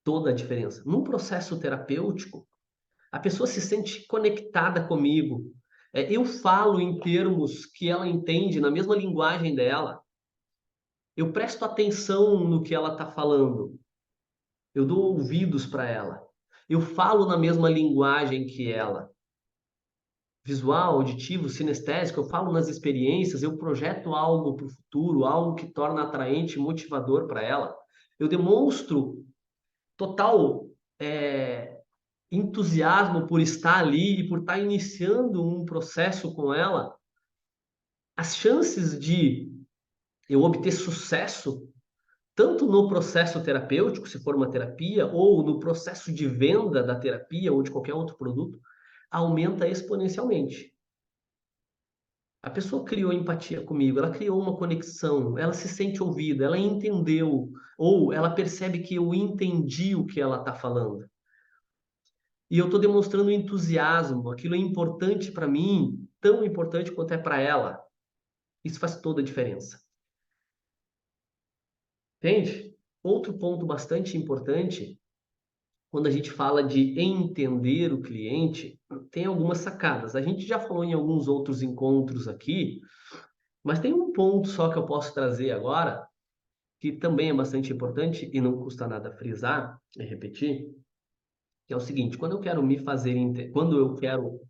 Toda a diferença. Num processo terapêutico, a pessoa se sente conectada comigo. Eu falo em termos que ela entende, na mesma linguagem dela. Eu presto atenção no que ela está falando. Eu dou ouvidos para ela. Eu falo na mesma linguagem que ela. Visual, auditivo, sinestésico, eu falo nas experiências, eu projeto algo para o futuro, algo que torna atraente e motivador para ela. Eu demonstro total entusiasmo por estar ali e por estar iniciando um processo com ela. As chances de eu obter sucesso tanto no processo terapêutico, se for uma terapia, ou no processo de venda da terapia ou de qualquer outro produto, aumenta exponencialmente. A pessoa criou empatia comigo, ela criou uma conexão, ela se sente ouvida, ela entendeu, ou ela percebe que eu entendi o que ela está falando. E eu estou demonstrando entusiasmo, aquilo é importante para mim, tão importante quanto é para ela. Isso faz toda a diferença. Entende? Outro ponto bastante importante quando a gente fala de entender o cliente, tem algumas sacadas. A gente já falou em alguns outros encontros aqui, mas tem um ponto só que eu posso trazer agora, que também é bastante importante e não custa nada frisar e repetir, que é o seguinte: quando eu quero me fazer, quando eu quero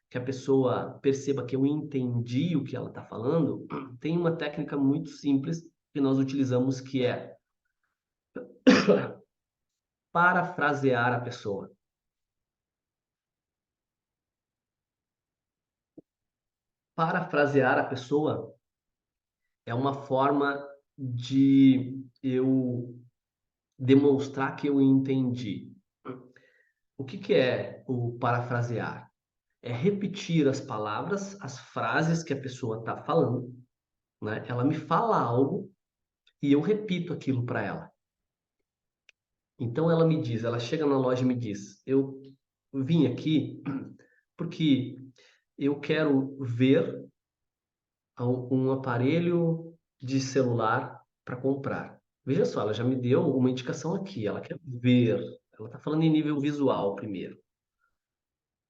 que a pessoa perceba que eu entendi o que ela está falando, tem uma técnica muito simples que nós utilizamos que é parafrasear a pessoa. Parafrasear a pessoa é uma forma de eu demonstrar que eu entendi. O que que é o parafrasear? É repetir as palavras, as frases que a pessoa está falando, né? Ela me fala algo e eu repito aquilo para ela. Então ela me diz, ela chega na loja e me diz: eu vim aqui porque eu quero ver um aparelho de celular para comprar. Veja só, ela já me deu uma indicação aqui. Ela quer ver. Ela está falando em nível visual primeiro.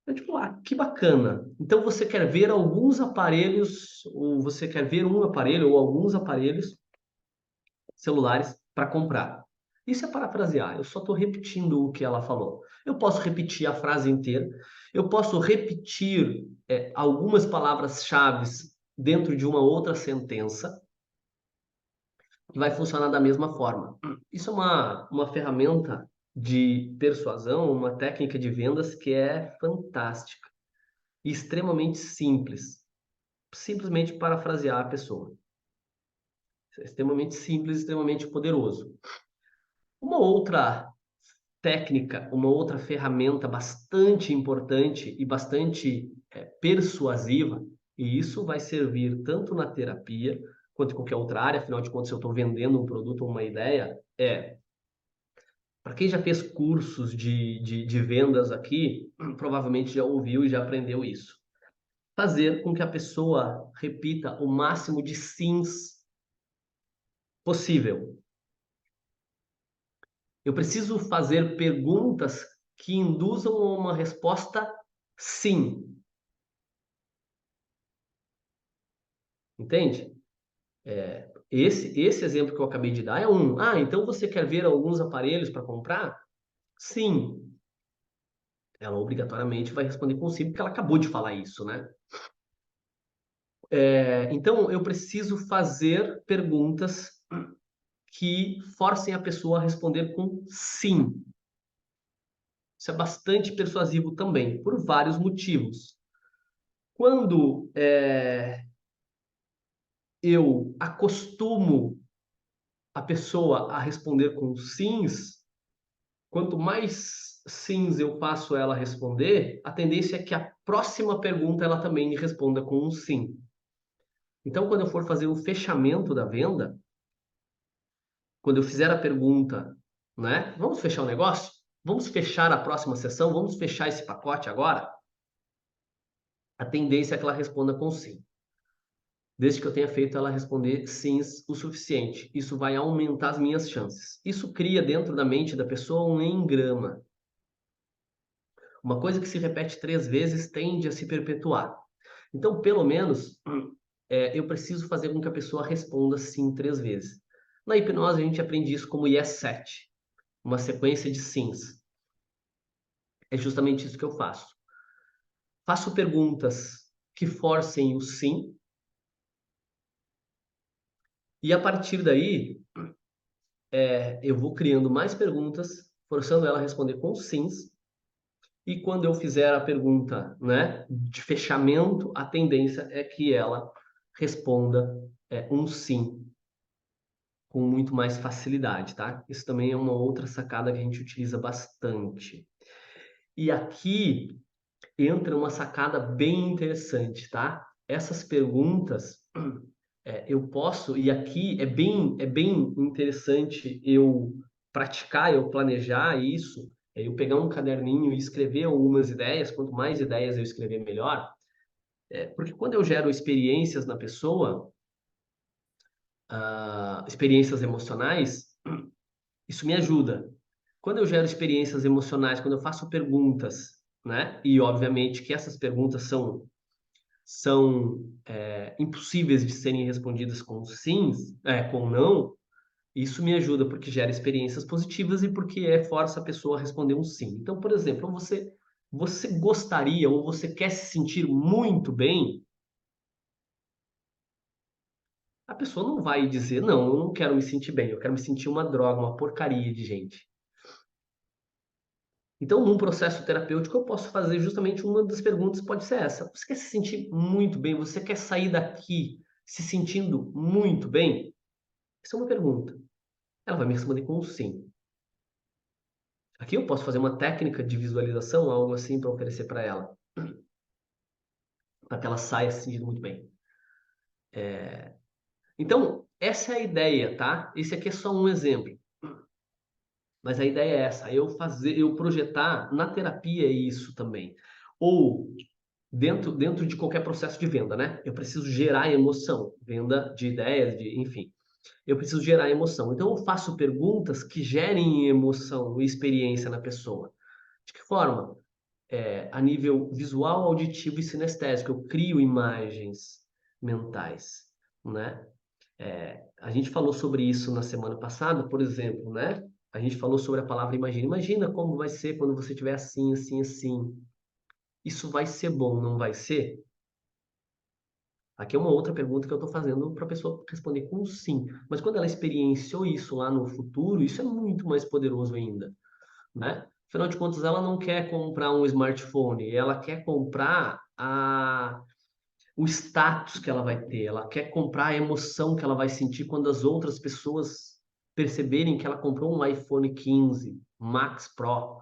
Eu tipo, que bacana. Então você quer ver alguns aparelhos, ou você quer ver um aparelho ou alguns aparelhos celulares para comprar. Isso é parafrasear. Eu só estou repetindo o que ela falou. Eu posso repetir a frase inteira. Eu posso repetir algumas palavras-chave dentro de uma outra sentença que vai funcionar da mesma forma. Isso é uma ferramenta de persuasão, uma técnica de vendas que é fantástica e extremamente simples. Simplesmente parafrasear a pessoa. Extremamente simples, extremamente poderoso. Uma outra técnica, uma outra ferramenta bastante importante e bastante persuasiva, e isso vai servir tanto na terapia quanto em qualquer outra área, afinal de contas, se eu estou vendendo um produto ou uma ideia, para quem já fez cursos de vendas aqui, provavelmente já ouviu e já aprendeu isso. Fazer com que a pessoa repita o máximo de sims possível. Eu preciso fazer perguntas que induzam a uma resposta sim. Entende? Esse exemplo que eu acabei de dar é um. Ah, então você quer ver alguns aparelhos para comprar? Sim. Ela obrigatoriamente vai responder com sim, porque ela acabou de falar isso, né? Então, eu preciso fazer perguntas que forcem a pessoa a responder com sim. Isso é bastante persuasivo também, por vários motivos. Quando eu acostumo a pessoa a responder com sims, quanto mais sims eu faço ela responder, a tendência é que a próxima pergunta ela também me responda com um sim. Então, quando eu for fazer o fechamento da venda, quando eu fizer a pergunta, né? Vamos fechar o negócio? Vamos fechar a próxima sessão? Vamos fechar esse pacote agora? A tendência é que ela responda com sim. Desde que eu tenha feito ela responder sims o suficiente. Isso vai aumentar as minhas chances. Isso cria dentro da mente da pessoa um engrama. Uma coisa que se repete 3 vezes tende a se perpetuar. Então, pelo menos, eu preciso fazer com que a pessoa responda sim 3 vezes. Na hipnose, a gente aprende isso como yes set, uma sequência de sims. É justamente isso que eu faço. Faço perguntas que forcem o sim, e a partir daí, eu vou criando mais perguntas, forçando ela a responder com sims, e quando eu fizer a pergunta, né, de fechamento, a tendência é que ela responda um sim com muito mais facilidade, tá? Isso também é uma outra sacada que a gente utiliza bastante. E aqui entra uma sacada bem interessante, tá? Essas perguntas eu posso, e aqui é bem interessante eu praticar, eu planejar isso, eu pegar um caderninho e escrever algumas ideias, quanto mais ideias eu escrever, melhor. Porque quando eu gero experiências na pessoa, experiências emocionais, isso me ajuda. Quando eu gero experiências emocionais, quando eu faço perguntas, né? E obviamente que essas perguntas são impossíveis de serem respondidas com sim, com não. Isso me ajuda porque gera experiências positivas e porque força a pessoa a responder um sim. Então, por exemplo, você gostaria ou você quer se sentir muito bem, a pessoa não vai dizer, não, eu não quero me sentir bem, eu quero me sentir uma droga, uma porcaria de gente. Então, num processo terapêutico, eu posso fazer justamente uma das perguntas, pode ser essa. Você quer se sentir muito bem? Você quer sair daqui se sentindo muito bem? Essa é uma pergunta. Ela vai me responder com um sim. Aqui eu posso fazer uma técnica de visualização, algo assim, para oferecer para ela, para que ela saia se sentindo muito bem. Então, essa é a ideia, tá? Esse aqui é só um exemplo. Mas a ideia é essa, eu projetar na terapia isso também. Ou dentro de qualquer processo de venda, né? Eu preciso gerar emoção, venda de ideias, enfim. Eu preciso gerar emoção. Então, eu faço perguntas que gerem emoção e experiência na pessoa. De que forma? A nível visual, auditivo e sinestésico. Eu crio imagens mentais, né? A gente falou sobre isso na semana passada, por exemplo, né? A gente falou sobre a palavra imagina. Imagina como vai ser quando você estiver assim, assim, assim. Isso vai ser bom, não vai ser? Aqui é uma outra pergunta que eu estou fazendo para a pessoa responder com sim. Mas quando ela experienciou isso lá no futuro, isso é muito mais poderoso ainda, né? Afinal de contas, ela não quer comprar um smartphone, ela quer comprar o status que ela vai ter, ela quer comprar a emoção que ela vai sentir quando as outras pessoas perceberem que ela comprou um iPhone 15 Max Pro,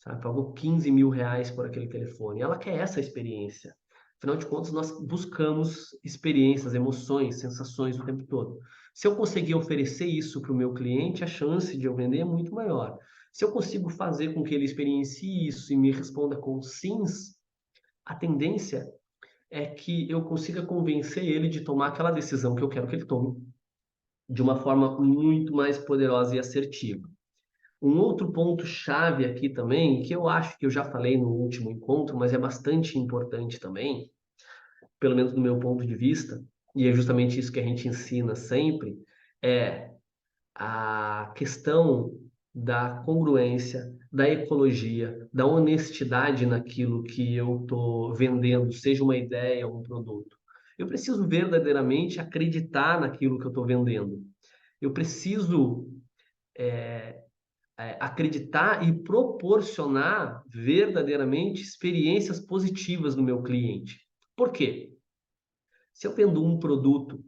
sabe? Pagou 15 mil reais por aquele telefone. Ela quer essa experiência. Afinal de contas, nós buscamos experiências, emoções, sensações o tempo todo. Se eu conseguir oferecer isso para o meu cliente, a chance de eu vender é muito maior. Se eu consigo fazer com que ele experiencie isso e me responda com sims, a tendência é que eu consiga convencer ele de tomar aquela decisão que eu quero que ele tome de uma forma muito mais poderosa e assertiva. Um outro ponto chave aqui também, que eu acho que eu já falei no último encontro, mas é bastante importante também, pelo menos do meu ponto de vista, e é justamente isso que a gente ensina sempre, é a questão da congruência, da ecologia, da honestidade naquilo que eu estou vendendo, seja uma ideia ou um produto. Eu preciso verdadeiramente acreditar naquilo que eu estou vendendo. Eu preciso acreditar e proporcionar verdadeiramente experiências positivas no meu cliente. Por quê? Se eu vendo um produto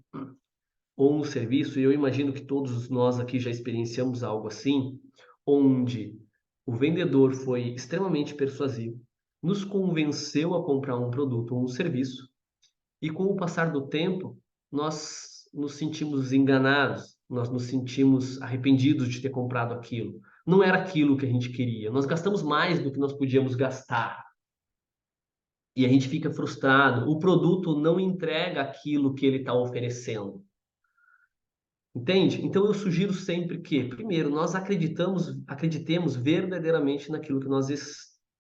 ou um serviço, e eu imagino que todos nós aqui já experienciamos algo assim, onde o vendedor foi extremamente persuasivo, nos convenceu a comprar um produto ou um serviço, e com o passar do tempo, nós nos sentimos enganados, nós nos sentimos arrependidos de ter comprado aquilo. Não era aquilo que a gente queria. Nós gastamos mais do que nós podíamos gastar. E a gente fica frustrado. O produto não entrega aquilo que ele está oferecendo. Entende? Então eu sugiro sempre que, primeiro, nós acreditemos verdadeiramente naquilo que nós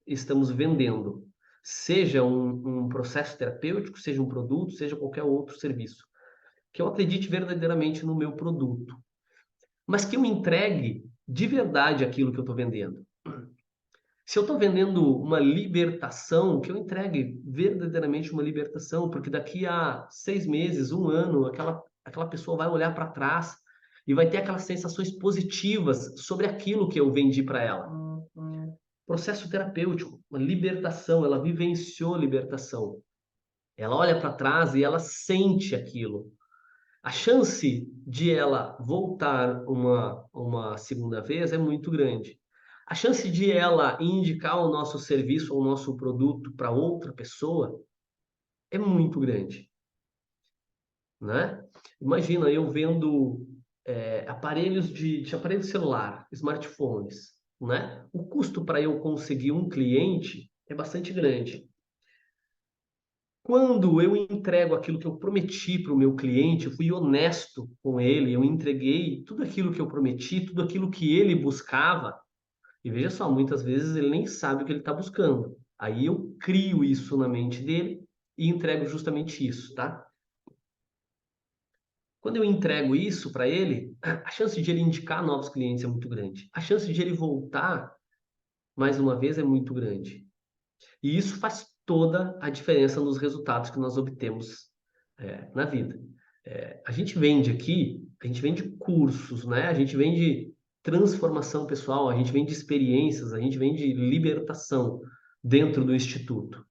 estamos vendendo. Seja um processo terapêutico, seja um produto, seja qualquer outro serviço. Que eu acredite verdadeiramente no meu produto. Mas que eu entregue de verdade aquilo que eu estou vendendo. Se eu estou vendendo uma libertação, que eu entregue verdadeiramente uma libertação, porque daqui a 6 meses, um ano, aquela pessoa vai olhar para trás e vai ter aquelas sensações positivas sobre aquilo que eu vendi para ela. Processo terapêutico, uma libertação, ela vivenciou libertação. Ela olha para trás e ela sente aquilo. A chance de ela voltar uma segunda vez é muito grande. A chance de ela indicar o nosso serviço ou o nosso produto para outra pessoa é muito grande, né? Imagina eu vendo aparelhos de aparelho celular, smartphones, né? O custo para eu conseguir um cliente é bastante grande. Quando eu entrego aquilo que eu prometi para o meu cliente, eu fui honesto com ele, eu entreguei tudo aquilo que eu prometi, tudo aquilo que ele buscava. E veja só, muitas vezes ele nem sabe o que ele está buscando. Aí eu crio isso na mente dele e entrego justamente isso, tá? Quando eu entrego isso para ele, a chance de ele indicar novos clientes é muito grande. A chance de ele voltar mais uma vez é muito grande. E isso faz toda a diferença nos resultados que nós obtemos na vida. A gente vende aqui, a gente vende cursos, né? A gente vende transformação pessoal, a gente vende experiências, a gente vende libertação dentro do Instituto.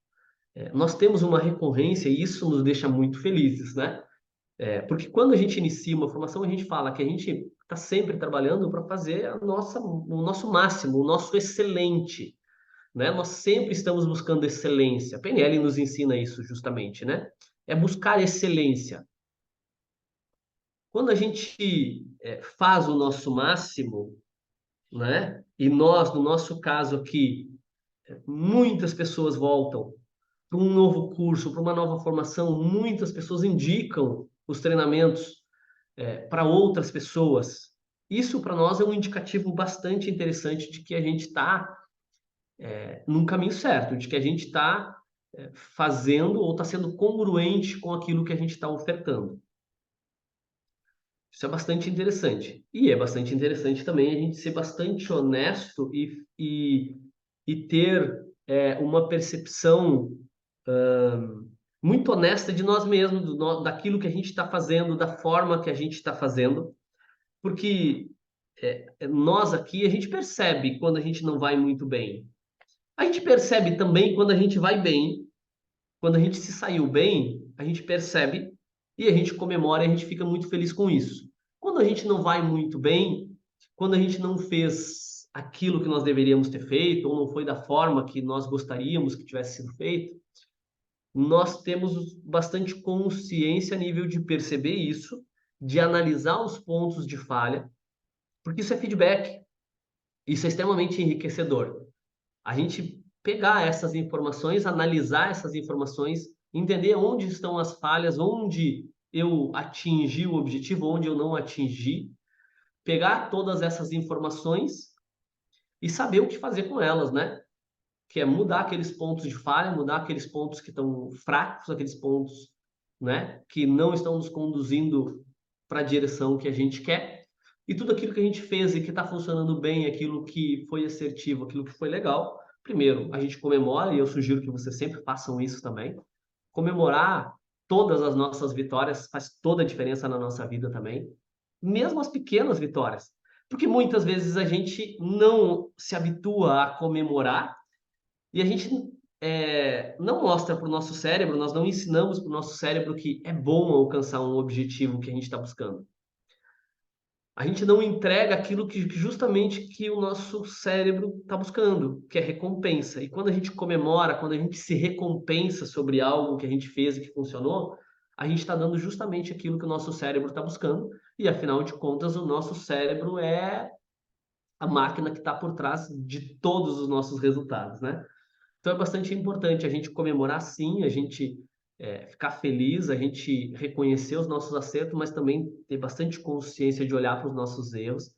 Nós temos uma recorrência e isso nos deixa muito felizes, né? Porque quando a gente inicia uma formação, a gente fala que a gente está sempre trabalhando para fazer o nosso máximo, o nosso excelente, né? Nós sempre estamos buscando excelência. A PNL nos ensina isso justamente, né? É buscar excelência. Quando a gente faz o nosso máximo, né? E nós, no nosso caso aqui, muitas pessoas voltam para um novo curso, para uma nova formação, muitas pessoas indicam os treinamentos para outras pessoas. Isso para nós é um indicativo bastante interessante de que a gente está num caminho certo, de que a gente está fazendo ou está sendo congruente com aquilo que a gente está ofertando. Isso é bastante interessante. E é bastante interessante também a gente ser bastante honesto e ter uma percepção muito honesta de nós mesmos, daquilo que a gente está fazendo, da forma que a gente está fazendo, porque nós aqui, a gente percebe quando a gente não vai muito bem. A gente percebe também quando a gente vai bem, Quando a gente se saiu bem, a gente percebe e a gente comemora e a gente fica muito feliz com isso. Quando a gente não vai muito bem, quando a gente não fez aquilo que nós deveríamos ter feito, ou não foi da forma que nós gostaríamos que tivesse sido feito, nós temos bastante consciência a nível de perceber isso, de analisar os pontos de falha, porque isso é feedback, isso é extremamente enriquecedor. A gente pegar essas informações, analisar essas informações, entender onde estão as falhas, onde eu atingi o objetivo, onde eu não atingi, pegar todas essas informações e saber o que fazer com elas, né? Que é mudar aqueles pontos de falha, mudar aqueles pontos que estão fracos, aqueles pontos, né, que não estão nos conduzindo para a direção que a gente quer. E tudo aquilo que a gente fez e que está funcionando bem, aquilo que foi assertivo, aquilo que foi legal, primeiro, a gente comemora, e eu sugiro que vocês sempre façam isso também. Comemorar todas as nossas vitórias faz toda a diferença na nossa vida também, mesmo as pequenas vitórias. Porque muitas vezes a gente não se habitua a comemorar e a gente não mostra para o nosso cérebro, nós não ensinamos para o nosso cérebro que é bom alcançar um objetivo que a gente está buscando. A gente não entrega aquilo que justamente que o nosso cérebro está buscando, que é recompensa. E quando a gente comemora, quando a gente se recompensa sobre algo que a gente fez e que funcionou, a gente está dando justamente aquilo que o nosso cérebro está buscando. E afinal de contas, o nosso cérebro é a máquina que está por trás de todos os nossos resultados, né? Então é bastante importante a gente comemorar sim, a gente ficar feliz, a gente reconhecer os nossos acertos, mas também ter bastante consciência de olhar para os nossos erros,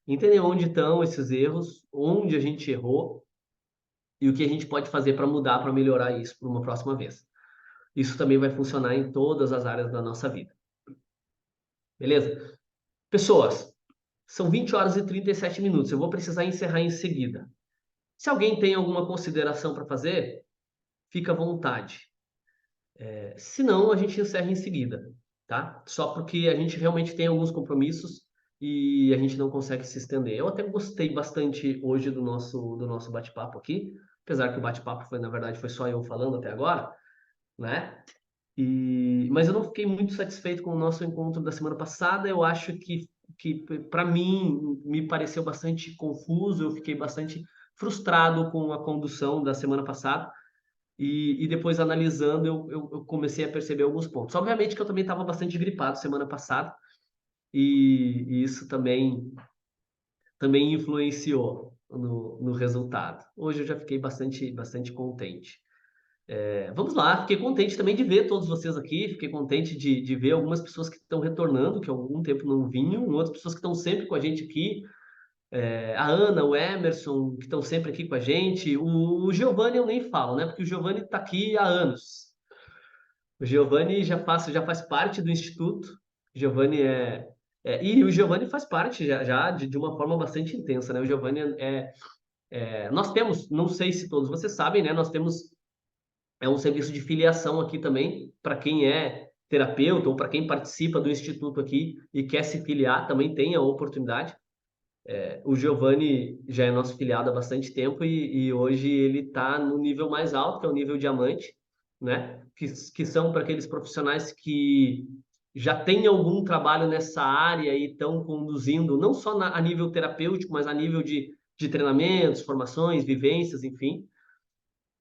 entender onde estão esses erros, onde a gente errou e o que a gente pode fazer para mudar, para melhorar isso para uma próxima vez. Isso também vai funcionar em todas as áreas da nossa vida. Beleza? Pessoas, são 20 horas e 37 minutos. Eu vou precisar encerrar em seguida. Se alguém tem alguma consideração para fazer, fica à vontade. Se não, a gente encerra em seguida, tá? Só porque a gente realmente tem alguns compromissos e a gente não consegue se estender. Eu até gostei bastante hoje do nosso bate-papo aqui, apesar que o bate-papo foi, na verdade, foi só eu falando até agora, né? Mas eu não fiquei muito satisfeito com o nosso encontro da semana passada. Eu acho que para mim, me pareceu bastante confuso, eu fiquei bastante frustrado com a condução da semana passada. E depois, analisando, eu comecei a perceber alguns pontos. Obviamente que eu também estava bastante gripado semana passada, e isso também influenciou no resultado. Hoje eu já fiquei bastante contente. Vamos lá, fiquei contente também de ver todos vocês aqui, fiquei contente de ver algumas pessoas que estão retornando, que há algum tempo não vinham, outras pessoas que estão sempre com a gente aqui, a Ana, o Emerson, que estão sempre aqui com a gente. O Giovanni eu nem falo, né? Porque o Giovanni está aqui há anos. O Giovanni já faz parte do Instituto. O Giovanni e o Giovanni faz parte já de uma forma bastante intensa, né? O Giovanni nós temos, não sei se todos vocês sabem, né? Nós temos um serviço de filiação aqui também para quem é terapeuta ou para quem participa do Instituto aqui e quer se filiar, também tem a oportunidade. O Giovanni já é nosso filiado há bastante tempo e hoje ele está no nível mais alto, que é o nível diamante, né? Que são para aqueles profissionais que já têm algum trabalho nessa área e estão conduzindo, não só a nível terapêutico, mas a nível de treinamentos, formações, vivências, enfim.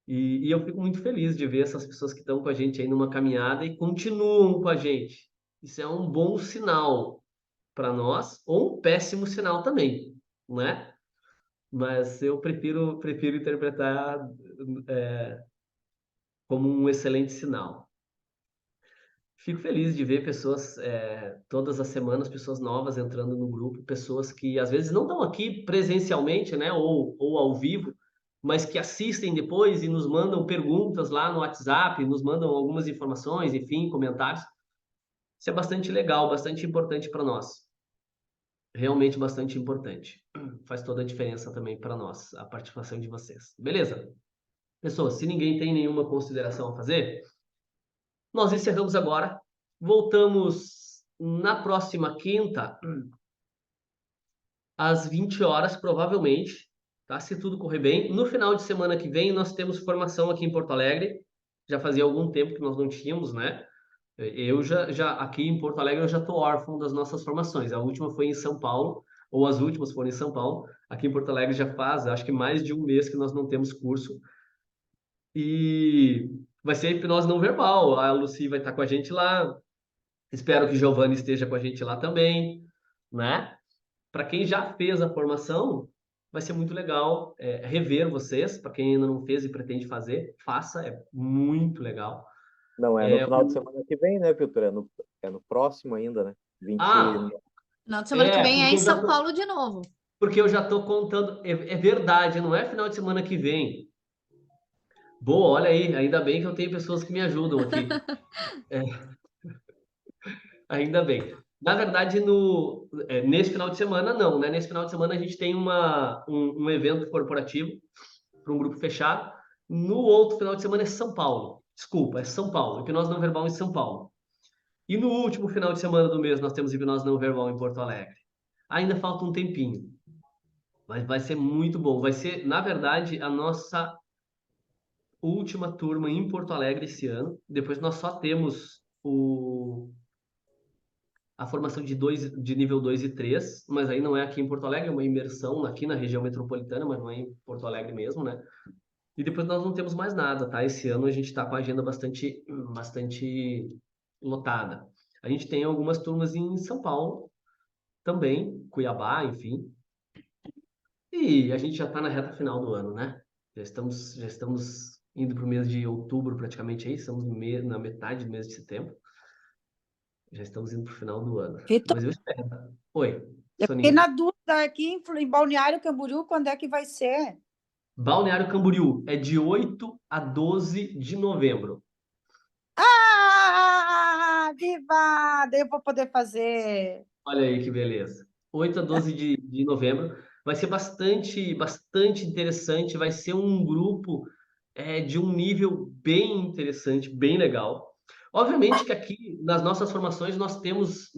E eu fico muito feliz de ver essas pessoas que estão com a gente aí numa caminhada e continuam com a gente. Isso é um bom sinal para nós, ou um péssimo sinal também, não é? Mas eu prefiro interpretar como um excelente sinal. Fico feliz de ver pessoas, todas as semanas, pessoas novas entrando no grupo, pessoas que às vezes não estão aqui presencialmente, né, ou ao vivo, mas que assistem depois e nos mandam perguntas lá no WhatsApp, nos mandam algumas informações, enfim, comentários. Isso é bastante legal, bastante importante para nós. Realmente bastante importante. Faz toda a diferença também para nós, a participação de vocês. Beleza? Pessoas, se ninguém tem nenhuma consideração a fazer, nós encerramos agora. Voltamos na próxima quinta, às 20 horas, provavelmente, tá? Se tudo correr bem. No final de semana que vem, nós temos formação aqui em Porto Alegre. já fazia algum tempo que nós não tínhamos, né? Eu já aqui em Porto Alegre eu já estou órfão das nossas formações. A última foi em São Paulo, ou as últimas foram em São Paulo. Aqui em Porto Alegre já faz, acho que mais de um mês que nós não temos curso. E vai ser hipnose não verbal. A Lucy vai estar com a gente lá. Espero que Giovanni esteja com a gente lá também, né? Para quem já fez a formação, vai ser muito legal rever vocês. Para quem ainda não fez e pretende fazer, faça, é muito legal. Não é no É, final de semana que vem, né, Vitor? É no próximo ainda, né? 20. ah, Final de semana que vem é porque em eu já São tô, Paulo de novo. porque eu já tô contando. É verdade, não é final de semana que vem. Boa, olha aí, ainda bem que eu tenho pessoas que me ajudam aqui. Ainda bem. Na verdade, nesse final de semana, não, né? Nesse final de semana a gente tem um evento corporativo para um grupo fechado. No outro final de semana é São Paulo. Desculpa, é São Paulo. Hipnose não verbal em São Paulo. E no último final de semana do mês nós temos hipnose não verbal em Porto Alegre. Ainda falta um tempinho, mas vai ser muito bom. Vai ser, na verdade, a nossa última turma em Porto Alegre esse ano. Depois nós só temos a formação de nível 2 e 3, mas aí não é aqui em Porto Alegre, é uma imersão aqui na região metropolitana, mas não é em Porto Alegre mesmo, né? E depois nós não temos mais nada, tá? Esse ano a gente está com a agenda bastante lotada. A gente tem algumas turmas em São Paulo também, Cuiabá, enfim. E a gente já está na reta final do ano, né? Já estamos indo para o mês de outubro praticamente aí, estamos na metade do mês de setembro. Já estamos indo para o final do ano. Vitor, Mas eu espero. Oi, eu fiquei Soninha. na dúvida aqui em Balneário Camboriú, quando é que vai ser? Balneário Camboriú é de 8 a 12 de novembro. Ah, viva! Daí eu vou poder fazer. Olha aí que beleza. 8 a 12 de novembro. Vai ser bastante interessante. Vai ser um grupo de um nível bem interessante, bem legal. Obviamente que aqui nas nossas formações nós temos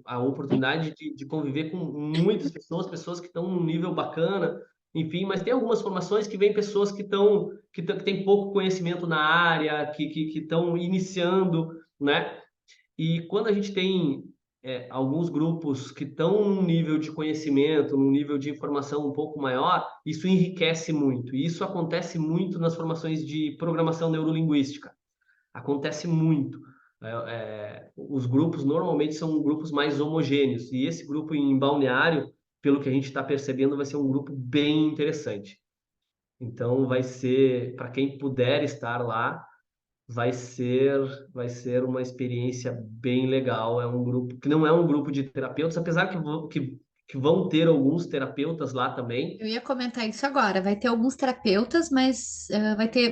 a oportunidade de conviver com muitas pessoas, pessoas que estão num nível bacana, enfim, mas tem algumas formações que vêm pessoas que têm pouco conhecimento na área, que estão iniciando, né? E quando a gente tem alguns grupos que estão num nível de conhecimento, num nível de informação um pouco maior, isso enriquece muito. E isso acontece muito nas formações de programação neurolinguística. Acontece muito. Os grupos normalmente são grupos mais homogêneos. E esse grupo em Balneário, pelo que a gente está percebendo, vai ser um grupo bem interessante. Então, vai ser, para quem puder estar lá, vai ser uma experiência bem legal. É um grupo que não é um grupo de terapeutas, apesar que vão ter alguns terapeutas lá também. Eu ia comentar isso agora. Vai ter alguns terapeutas, mas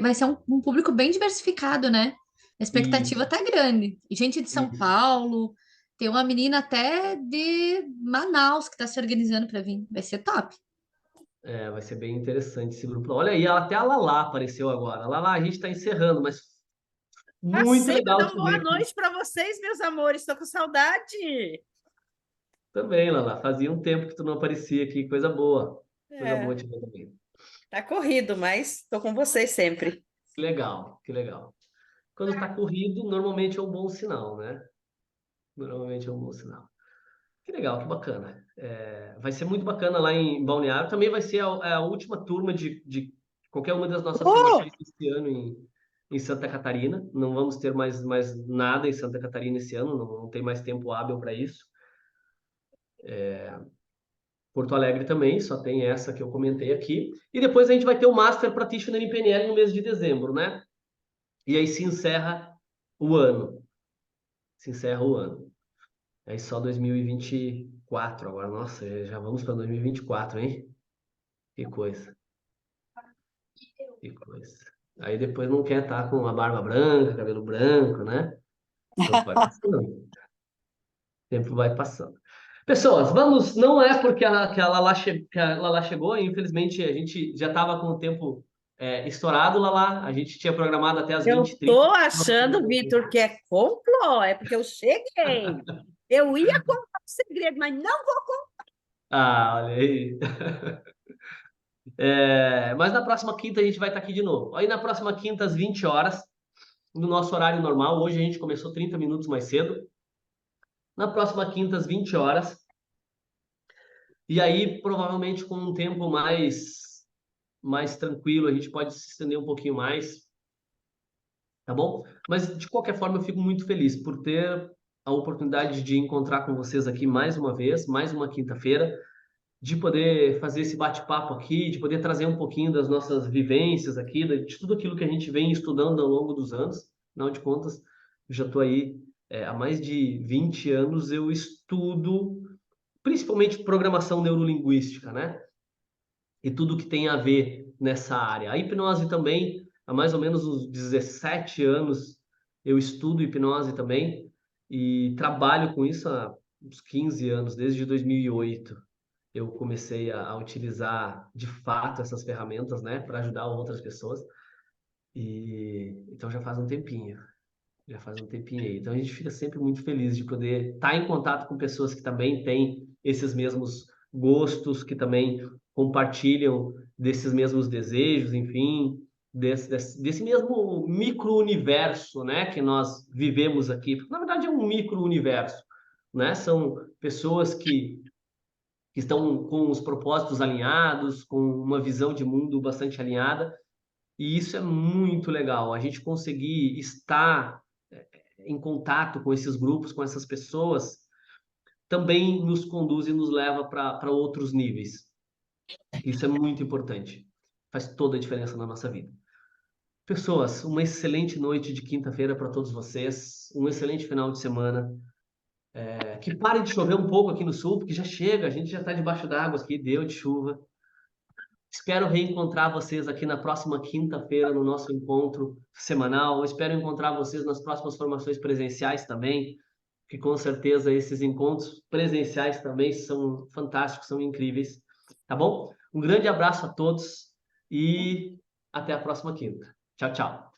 vai ser um público bem diversificado, né? A E, expectativa tá grande. Gente de São e Paulo, tem uma menina até de Manaus que está se organizando para vir. Vai ser top. vai ser bem interessante esse grupo. Olha aí, até a Lala apareceu agora. Lala, a gente está encerrando, mas muito Passei para legal dar uma te boa ver aqui noite para vocês, meus amores. Estou com saudade. também, Lala. Fazia um tempo que tu não aparecia aqui, coisa boa. Coisa boa É, te ver também. tá corrido, mas estou com vocês sempre. Que legal, que legal. Quando está corrido, normalmente é um bom sinal, né? Normalmente é um bom sinal. Que legal, que bacana. Vai ser muito bacana lá em Balneário. Também vai ser a última turma de qualquer uma das nossas Oh, formações esse ano em Santa Catarina. Não vamos ter mais nada em Santa Catarina esse ano, não tem mais tempo hábil para isso. Porto Alegre também, só tem essa que eu comentei aqui. E depois a gente vai ter o Master Practitioner em PNL no mês de dezembro, né? E aí se encerra o ano. Se encerra o ano. Aí só 2024 agora. Nossa, já vamos para 2024, hein? Que coisa, que coisa. Aí depois não quer estar com a barba branca, cabelo branco, né? O tempo vai passando. O tempo vai passando. Pessoas, vamos. Não é porque que a Lala chegou, infelizmente a gente já estava com o tempo estourado, Lala. A gente tinha programado até as Eu 20h30. estou achando, Vitor, que é complô, é porque eu cheguei. Eu ia contar o segredo, mas não vou contar. Ah, olha aí. Mas na próxima quinta a gente vai estar aqui de novo. Aí na próxima quinta, às 20 horas, no nosso horário normal. Hoje a gente começou 30 minutos mais cedo. Na próxima quinta, às 20 horas. E aí, provavelmente, com um tempo mais tranquilo, a gente pode se estender um pouquinho mais. Tá bom? Mas, de qualquer forma, eu fico muito feliz por ter a oportunidade de encontrar com vocês aqui mais uma vez, mais uma quinta-feira, de poder fazer esse bate-papo aqui, de poder trazer um pouquinho das nossas vivências aqui, de tudo aquilo que a gente vem estudando ao longo dos anos. Afinal de contas, eu já estou aí há mais de 20 anos, eu estudo principalmente programação neurolinguística, né? E tudo que tem a ver nessa área. A hipnose também, há mais ou menos uns 17 anos eu estudo hipnose também e trabalho com isso há uns 15 anos, desde 2008 eu comecei a utilizar de fato essas ferramentas, né, para ajudar outras pessoas. E então já faz um tempinho aí. Então a gente fica sempre muito feliz de poder estar em contato com pessoas que também têm esses mesmos gostos, que também compartilham desses mesmos desejos, enfim, desse mesmo micro-universo, né, que nós vivemos aqui. Porque, na verdade, é um micro-universo, né? São pessoas que estão com os propósitos alinhados, com uma visão de mundo bastante alinhada, e isso é muito legal. A gente conseguir estar em contato com esses grupos, com essas pessoas, também nos conduz e nos leva para outros níveis. Isso é muito importante. Faz toda a diferença na nossa vida. Pessoas, uma excelente noite de quinta-feira para todos vocês, um excelente final de semana. Que pare de chover um pouco aqui no sul, porque já chega, a gente já está debaixo d'água aqui, deu de chuva. Espero reencontrar vocês aqui na próxima quinta-feira, no nosso encontro semanal. Espero encontrar vocês nas próximas formações presenciais também, que com certeza esses encontros presenciais também são fantásticos, são incríveis. Tá bom? Um grande abraço a todos e até a próxima quinta. Tchau, tchau.